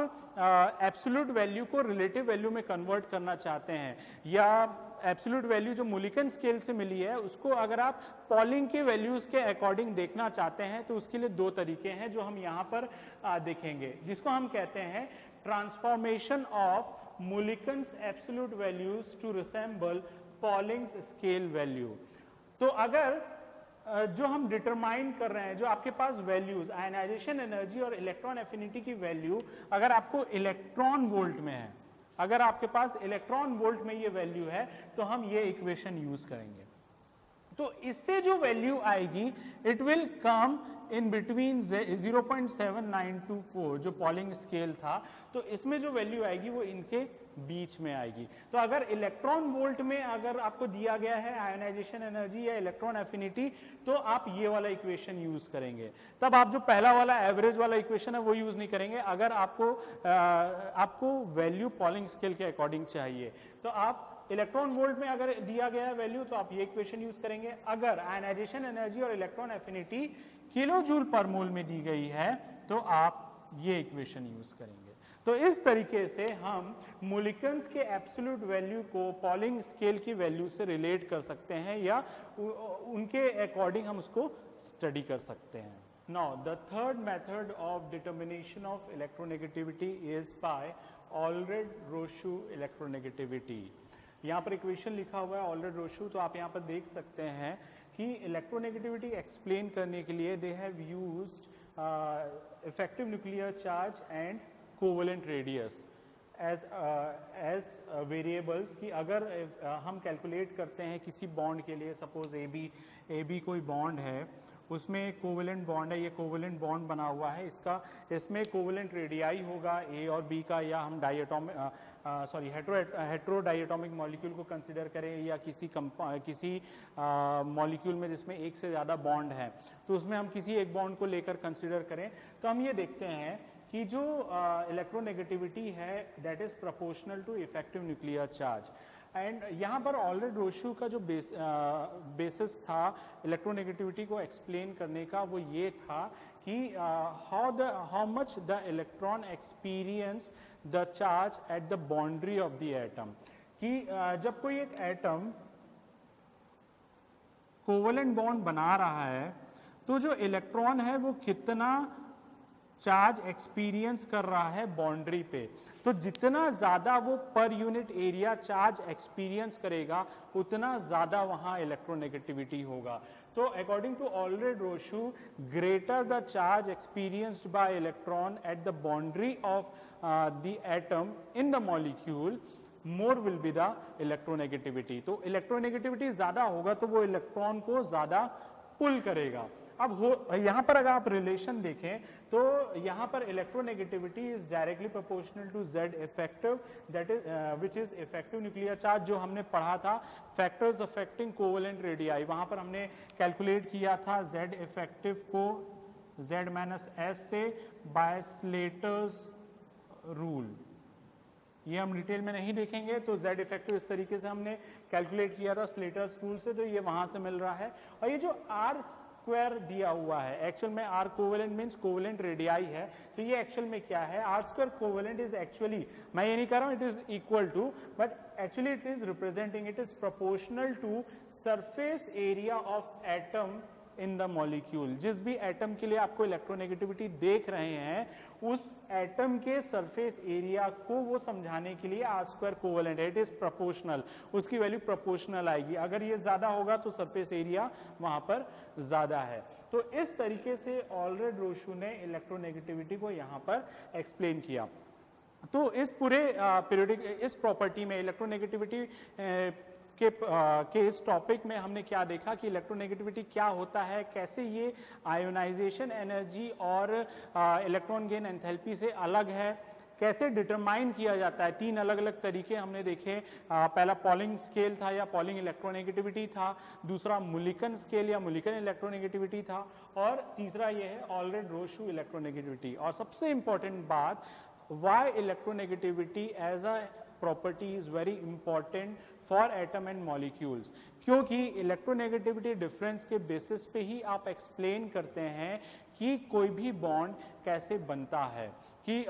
एब्सोल्यूट वैल्यू को रिलेटिव वैल्यू में कन्वर्ट करना चाहते हैं या एब्सोल्यूट वैल्यू जो मुलिकन स्केल से मिली है उसको अगर आप पॉलिंग के वैल्यूज के अकॉर्डिंग देखना चाहते हैं, तो उसके लिए दो तरीके हैं जो हम यहाँ पर देखेंगे, जिसको हम कहते हैं transformation of Mulliken's absolute values to resemble Pauling's scale value। तो अगर जो हम डिटरमाइन कर रहे हैं, जो आपके पास वैल्यूज आयनाइजेशन एनर्जी और इलेक्ट्रॉन एफिनिटी की वैल्यू अगर आपको इलेक्ट्रॉन वोल्ट में है, अगर आपके पास इलेक्ट्रॉन वोल्ट में ये वैल्यू है, तो हम ये इक्वेशन यूज करेंगे। तो इससे जो वैल्यू आएगी it will come in between 0.7924 जो पॉलिंग स्केल था, तो इसमें जो वैल्यू आएगी वो इनके बीच में आएगी। तो अगर इलेक्ट्रॉन वोल्ट में अगर आपको दिया गया है आयनाइजेशन एनर्जी या इलेक्ट्रॉन एफिनिटी, तो आप ये वाला इक्वेशन यूज करेंगे। तब आप जो पहला वाला एवरेज वाला इक्वेशन है वो यूज नहीं करेंगे। अगर आपको वैल्यू पॉलिंग स्केल के अकॉर्डिंग चाहिए, तो आप इलेक्ट्रॉन वोल्ट में अगर दिया गया है वैल्यू तो आप ये इक्वेशन यूज करेंगे। अगर आयनाइजेशन एनर्जी और electron affinity kilo joule per mole में दी गई है, तो आप ये इक्वेशन यूज करेंगे। तो इस तरीके से हम मुलिकन्स के एब्सोल्यूट वैल्यू को पॉलिंग स्केल की वैल्यू से रिलेट कर सकते हैं या उनके अकॉर्डिंग हम उसको स्टडी कर सकते हैं। Now the third method of determination of electronegativity is by Allred Rochow electronegativity. यहाँ पर इक्वेशन लिखा हुआ है ऑलरेड-रोशु, तो आप यहाँ पर देख सकते हैं कि इलेक्ट्रोनेगेटिविटी एक्सप्लेन करने के लिए they have used effective nuclear charge and covalent radius as variables. कि अगर हम कैलकुलेट करते हैं किसी बॉन्ड के लिए, सपोज ए बी कोई बॉन्ड है, उसमें कोवेलेंट बॉन्ड है, ये कोवेलेंट बॉन्ड बना हुआ है, इसमें कोवेलेंट रेडियाई होगा ए और बी का, या हम हेट्रो डायटोमिक मॉलिक्यूल को कंसिडर करें या किसी मॉलिक्यूल में जिसमें एक से ज़्यादा बॉन्ड है, तो उसमें हम किसी एक बॉन्ड को लेकर कंसिडर करें, तो हम ये देखते हैं कि जो इलेक्ट्रोनेगेटिविटी है that is proportional to effective nuclear charge. And यहाँ पर ऑलरेड-रोशु का जो बेसिस था इलेक्ट्रोनेगेटिविटी को एक्सप्लेन करने का, वो ये था कि how much the electron experience the charge at the boundary of the atom. कि जब कोई एक एटम कोवेलेंट बॉन्ड बना रहा है, तो जो इलेक्ट्रॉन है वो कितना चार्ज एक्सपीरियंस कर रहा है बाउंड्री पे। तो जितना ज्यादा वो per unit area charge experience करेगा, उतना ज्यादा वहां इलेक्ट्रोनेगेटिविटी होगा। तो according to Allred Rochow, greater the charge experienced by electron at the boundary of the atom in the molecule, more will be the electronegativity. तो इलेक्ट्रोनेगेटिविटी ज्यादा होगा तो वो इलेक्ट्रॉन को ज्यादा पुल करेगा। अब यहाँ पर अगर आप रिलेशन देखें तो यहाँ पर electronegativity is directly proportional to Z effective, that is which is effective nuclear charge, जो हमने पढ़ा था फैक्टर्स अफेक्टिंग कोवेलेंट रेडियाई। वहां पर हमने कैलकुलेट किया था Z इफेक्टिव को Z-S से बाय स्लेटर्स रूल। ये हम डिटेल में नहीं देखेंगे, तो Z इफेक्टिव इस तरीके से हमने कैलकुलेट किया था स्लेटर्स रूल से, तो ये वहां से मिल रहा है। और ये जो R स्क्वायर दिया हुआ है, एक्चुअल में R covalent means covalent radii है, तो ये एक्चुअल में क्या है, R square covalent is actually, मैं ये नहीं कह रहा हूं it is equal to, but actually it is representing, it is proportional to surface area of atom in the molecule. जिस भी एटम के लिए आपको इलेक्ट्रोनेगेटिविटी देख रहे हैं उस एटम के सरफेस एरिया को वो समझाने के लिए आर स्क्वायर कोवेलेंट है, इट इज प्रोपोर्शनल, उसकी वैल्यू प्रोपोर्शनल आएगी। अगर ये ज्यादा होगा तो सरफेस एरिया वहां पर ज्यादा है। तो इस तरीके से ऑलरेड रोशू ने इलेक्ट्रोनेगेटिविटी को यहां पर एक्सप्लेन किया। तो इस पूरे पीरियोडिक इस प्रॉपर्टी में इलेक्ट्रोनेगेटिविटी के इस टॉपिक में हमने क्या देखा कि इलेक्ट्रोनेगेटिविटी क्या होता है, कैसे ये आयोनाइजेशन एनर्जी और इलेक्ट्रॉन गेन एंथैल्पी से अलग है, कैसे डिटरमाइन किया जाता है। 3 अलग अलग तरीके हमने देखे। पहला पॉलिंग स्केल था या पॉलिंग इलेक्ट्रोनेगेटिविटी था, दूसरा मुलिकन स्केल या मुलिकन इलेक्ट्रोनेगेटिविटी था, और तीसरा ये है ऑलरेड रोशू इलेक्ट्रोनेगेटिविटी। और सबसे इंपॉर्टेंट बात, why electronegativity as a property is very important for atom and molecules, क्योंकि इलेक्ट्रोनेगेटिविटी डिफरेंस के बेसिस पे ही आप एक्सप्लेन करते हैं कि कोई भी बॉन्ड कैसे बनता है, कि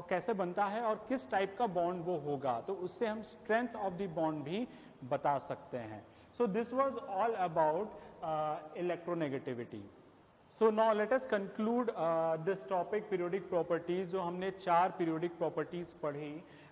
कैसे बनता है और किस टाइप का बॉन्ड वो होगा, तो उससे हम स्ट्रेंथ ऑफ द बॉन्ड भी बता सकते हैं। So this was all about electronegativity. So now let us conclude this topic periodic properties। जो हमने 4 periodic properties पढ़ी,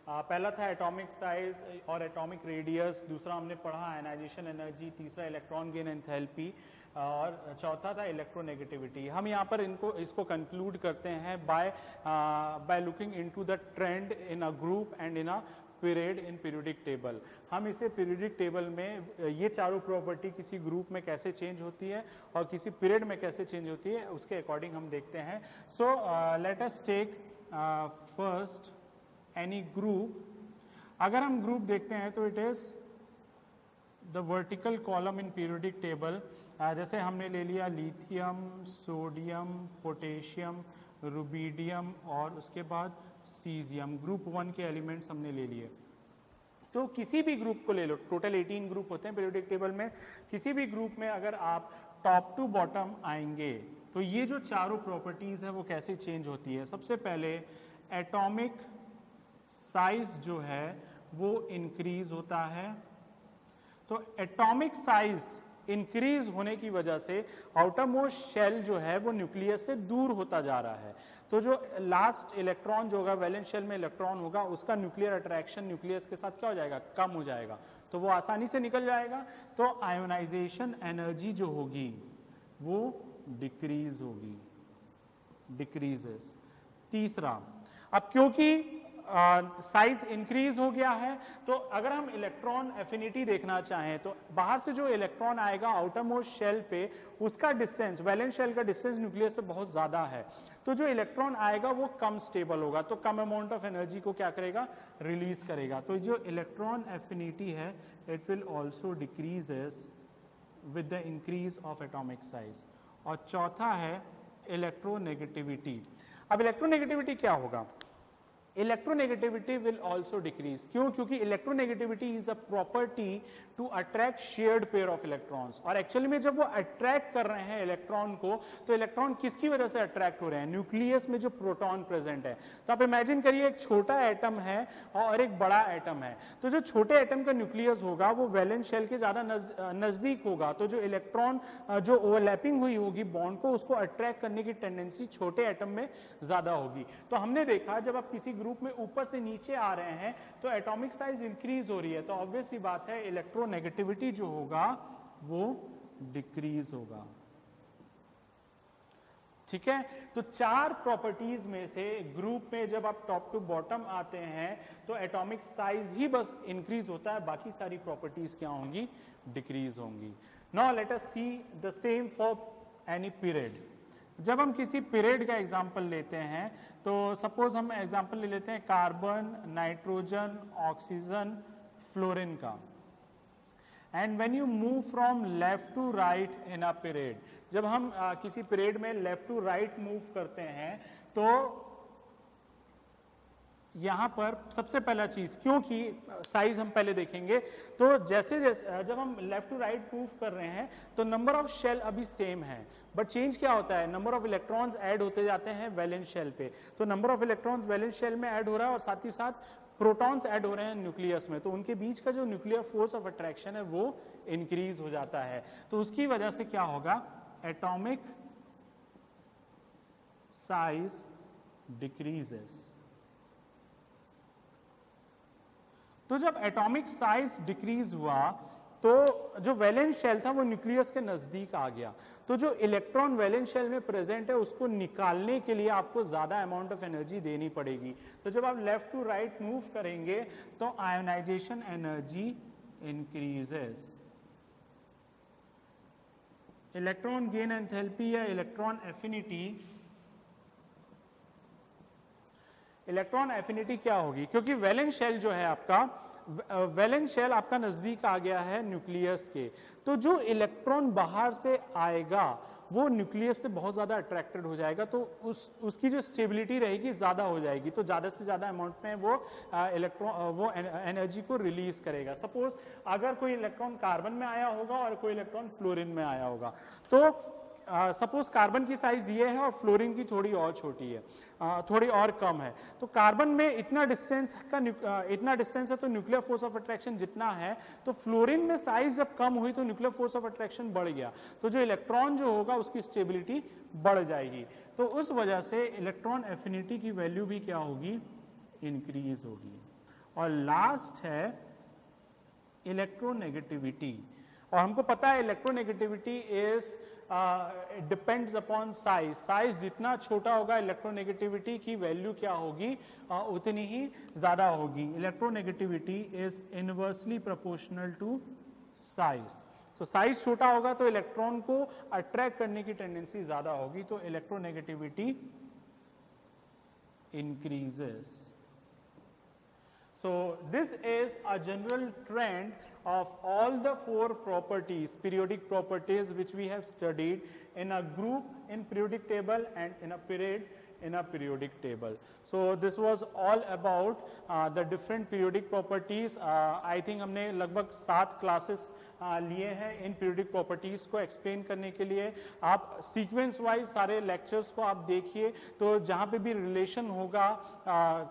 पहला था एटॉमिक साइज और एटॉमिक रेडियस, दूसरा हमने पढ़ा आयनाइजेशन एनर्जी, तीसरा इलेक्ट्रॉन गेन एंथैल्पी, और चौथा था इलेक्ट्रोनेगेटिविटी। हम यहाँ पर इसको कंक्लूड करते हैं by looking into the trend in a group and in a period in periodic table. हम इसे पीरियोडिक टेबल में ये चारों प्रॉपर्टी किसी ग्रुप में कैसे चेंज होती है और किसी पीरियड में कैसे चेंज होती है उसके अकॉर्डिंग हम देखते हैं। So let us take first any group. अगर हम ग्रुप देखते हैं तो it is the vertical column in periodic table. जैसे हमने ले लिया लिथियम, सोडियम, पोटेशियम, रुबीडियम और उसके बाद सीजियम, ग्रुप 1 के एलिमेंट्स हमने ले लिए। तो किसी भी ग्रुप को ले लो, टोटल 18 ग्रुप होते हैं पीरियोडिक टेबल में, किसी भी ग्रुप में अगर आप टॉप टू बॉटम आएंगे तो ये जो चारों प्रॉपर्टीज है वो कैसे चेंज होती है। सबसे पहले एटॉमिक साइज जो है वो इंक्रीज होता है। तो एटॉमिक साइज इंक्रीज होने की वजह से आउटर मोस्ट शेल जो है वो न्यूक्लियस से दूर होता जा रहा है। तो जो लास्ट इलेक्ट्रॉन जो होगा, वैलेंस शेल में इलेक्ट्रॉन होगा, उसका न्यूक्लियर अट्रैक्शन न्यूक्लियस के साथ क्या हो जाएगा, कम हो जाएगा, तो वो आसानी से निकल जाएगा। तो आयोनाइजेशन एनर्जी जो होगी वो डिक्रीज होगी, डिक्रीजेस। तीसरा, अब क्योंकि साइज इंक्रीज हो गया है तो अगर हम इलेक्ट्रॉन एफिनिटी देखना चाहें तो बाहर से जो इलेक्ट्रॉन आएगा आउटर मोस्ट शेल पे, उसका डिस्टेंस, वैलेंस शेल का डिस्टेंस न्यूक्लियस से बहुत ज्यादा है, तो जो इलेक्ट्रॉन आएगा वो कम स्टेबल होगा, तो कम अमाउंट ऑफ एनर्जी को क्या करेगा, रिलीज करेगा। तो जो इलेक्ट्रॉन एफिनिटी है it will also decreases with the increase of atomic size. और चौथा है इलेक्ट्रोनेगेटिविटी। अब इलेक्ट्रोनेगेटिविटी क्या होगा, इलेक्ट्रोनेगेटिविटी विल ऑल्सो डिक्रीज। क्यों, क्योंकि electronegativity is a property to attract shared pair of electrons. और एक्चुअली में जब वो अट्रैक्ट कर रहे हैं इलेक्ट्रॉन को, तो इलेक्ट्रॉन किसकी वजह से अट्रैक्ट हो रहे हैं, न्यूक्लियस में जो प्रोटॉन प्रेजेंट है। तो आप इमेजिन करिए एक छोटा एटम है और एक बड़ा एटम है, तो जो छोटे एटम का न्यूक्लियस होगा वो वैलेंस शेल के ज्यादा नजदीक होगा, तो जो इलेक्ट्रॉन जो ओवरलैपिंग हुई होगी बॉन्ड को, उसको अट्रैक्ट करने की टेंडेंसी छोटे एटम में ज्यादा होगी। तो हमने देखा जब आप किसी ग्रुप में ऊपर से नीचे आ रहे हैं तो एटॉमिक साइज इंक्रीज हो रही है, तो ऑब्वियस ही बात है इलेक्ट्रोनेगेटिविटी जो होगा वो डिक्रीज होगा। ठीक है, तो 4 प्रॉपर्टीज में से ग्रुप में जब आप टॉप टू बॉटम आते हैं तो एटॉमिक साइज ही बस इंक्रीज होता है, बाकी सारी प्रॉपर्टीज क्या होंगी, डिक्रीज होंगी। Now let us see the same for any period. जब हम किसी पीरियड का एग्जाम्पल लेते हैं तो सपोज हम एग्जाम्पल ले लेते हैं कार्बन, नाइट्रोजन, ऑक्सीजन, फ्लोरीन का। And when you move from left to right in a period, जब हम किसी पीरियड में लेफ्ट टू राइट मूव करते हैं तो यहां पर सबसे पहला चीज, क्योंकि साइज हम पहले देखेंगे, तो जैसे जब हम लेफ्ट टू राइट मूव कर रहे हैं तो नंबर ऑफ शेल अभी सेम है, बट चेंज क्या होता है, नंबर ऑफ इलेक्ट्रॉन्स ऐड होते जाते हैं वैलेंस शेल पे। तो number of electrons valence shell में ऐड हो रहा है और साथ ही साथ प्रोटॉन्स ऐड हो रहे हैं न्यूक्लियस में, तो उनके बीच का जो न्यूक्लियर फोर्स ऑफ अट्रैक्शन है वो इंक्रीज हो जाता है। तो उसकी वजह से क्या होगा, एटॉमिक साइज डिक्रीजेस। तो जब एटॉमिक साइज डिक्रीज हुआ तो जो वैलेंस शेल था वो न्यूक्लियस के नजदीक आ गया। तो जो इलेक्ट्रॉन वैलेंस शेल में प्रेजेंट है उसको निकालने के लिए आपको ज्यादा अमाउंट ऑफ एनर्जी देनी पड़ेगी। तो जब आप लेफ्ट टू राइट मूव करेंगे तो ionisation energy increases. Electron gain enthalpy या इलेक्ट्रॉन एफिनिटी, इलेक्ट्रॉन एफिनिटी क्या होगी? क्योंकि वैलेंस शेल जो है आपका, वैलेंस शेल आपका नजदीक आ गया है न्यूक्लियस के, तो जो इलेक्ट्रॉन बाहर से आएगा वो न्यूक्लियस से बहुत ज्यादा अट्रैक्टेड हो जाएगा, तो उसकी जो स्टेबिलिटी रहेगी ज्यादा हो जाएगी, तो ज्यादा से ज्यादा अमाउंट में वो इलेक्ट्रॉन वो एनर्जी को रिलीज करेगा। सपोज अगर कोई इलेक्ट्रॉन कार्बन में आया होगा और कोई इलेक्ट्रॉन फ्लोरीन में आया होगा, तो सपोज कार्बन की साइज ये है और फ्लोरीन की थोड़ी और छोटी है, थोड़ी और कम है, तो कार्बन में इतना डिस्टेंस है तो न्यूक्लियर फोर्स ऑफ अट्रैक्शन जितना है, तो फ्लोरीन में साइज जब कम हुई तो न्यूक्लियर फोर्स ऑफ अट्रैक्शन बढ़ गया, तो जो इलेक्ट्रॉन जो होगा उसकी स्टेबिलिटी बढ़ जाएगी। तो उस वजह से इलेक्ट्रॉन एफिनिटी की वैल्यू भी क्या होगी? इंक्रीज होगी। और लास्ट है इलेक्ट्रोनेगेटिविटी, और हमको पता है electronegativity is depends upon size. Size जितना छोटा होगा इलेक्ट्रोनेगेटिविटी की वैल्यू क्या होगी? उतनी ही ज्यादा होगी। Electronegativity is inversely proportional to size. तो साइज छोटा होगा तो इलेक्ट्रॉन को अट्रैक्ट करने की टेंडेंसी ज्यादा होगी, तो electronegativity increases. So this is a general trend of all the four properties, periodic properties, which we have studied in a group in periodic table and in a periodic table. So this was all about the different periodic properties. I think हमने लगभग 7 classes लिए हैं in periodic properties को explain करने के लिए। आप sequence wise सारे लेक्चर्स को आप देखिए, तो जहाँ पे भी रिलेशन होगा,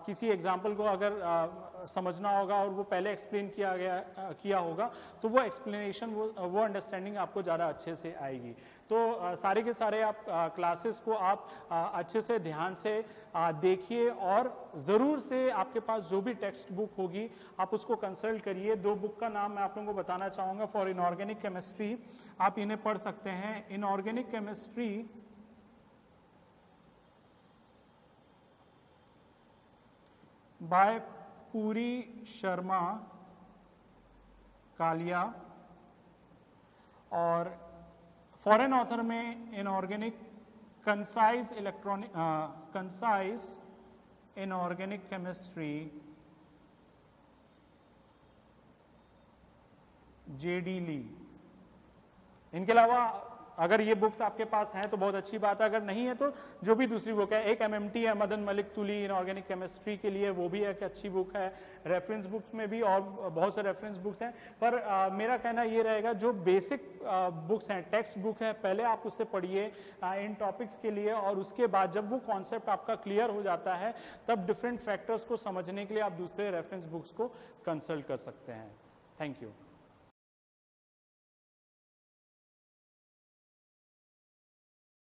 किसी एग्जाम्पल को अगर समझना होगा और वो पहले एक्सप्लेन किया होगा, तो वो एक्सप्लेनेशन वो अंडरस्टैंडिंग आपको ज़्यादा अच्छे से आएगी। तो सारे के सारे आप क्लासेस को आप अच्छे से ध्यान से देखिए, और ज़रूर से आपके पास जो भी टेक्स्ट बुक होगी आप उसको कंसल्ट करिए। 2 बुक का नाम मैं आप लोगों को बताना चाहूँगा फॉर इनऑर्गेनिक केमिस्ट्री, आप इन्हें पढ़ सकते हैं। इनऑर्गेनिक केमिस्ट्री बाय पूरी शर्मा कालिया, और फॉरेन ऑथर में inorganic concise inorganic chemistry JD Lee. इनके अलावा अगर ये बुक्स आपके पास हैं तो बहुत अच्छी बात है, अगर नहीं है तो जो भी दूसरी बुक है, एक MMT है मदन मलिक तुली इनऑर्गेनिक केमिस्ट्री के लिए, वो भी एक अच्छी बुक है। रेफरेंस बुक्स में भी और बहुत से रेफरेंस बुक्स हैं, पर मेरा कहना ये रहेगा जो बेसिक बुक्स हैं, टेक्स्ट बुक है, पहले आप उससे पढ़िए इन टॉपिक्स के लिए, और उसके बाद जब वो कॉन्सेप्ट आपका क्लियर हो जाता है तब डिफरेंट फैक्टर्स को समझने के लिए आप दूसरे रेफरेंस बुक्स को कंसल्ट कर सकते हैं। Thank you.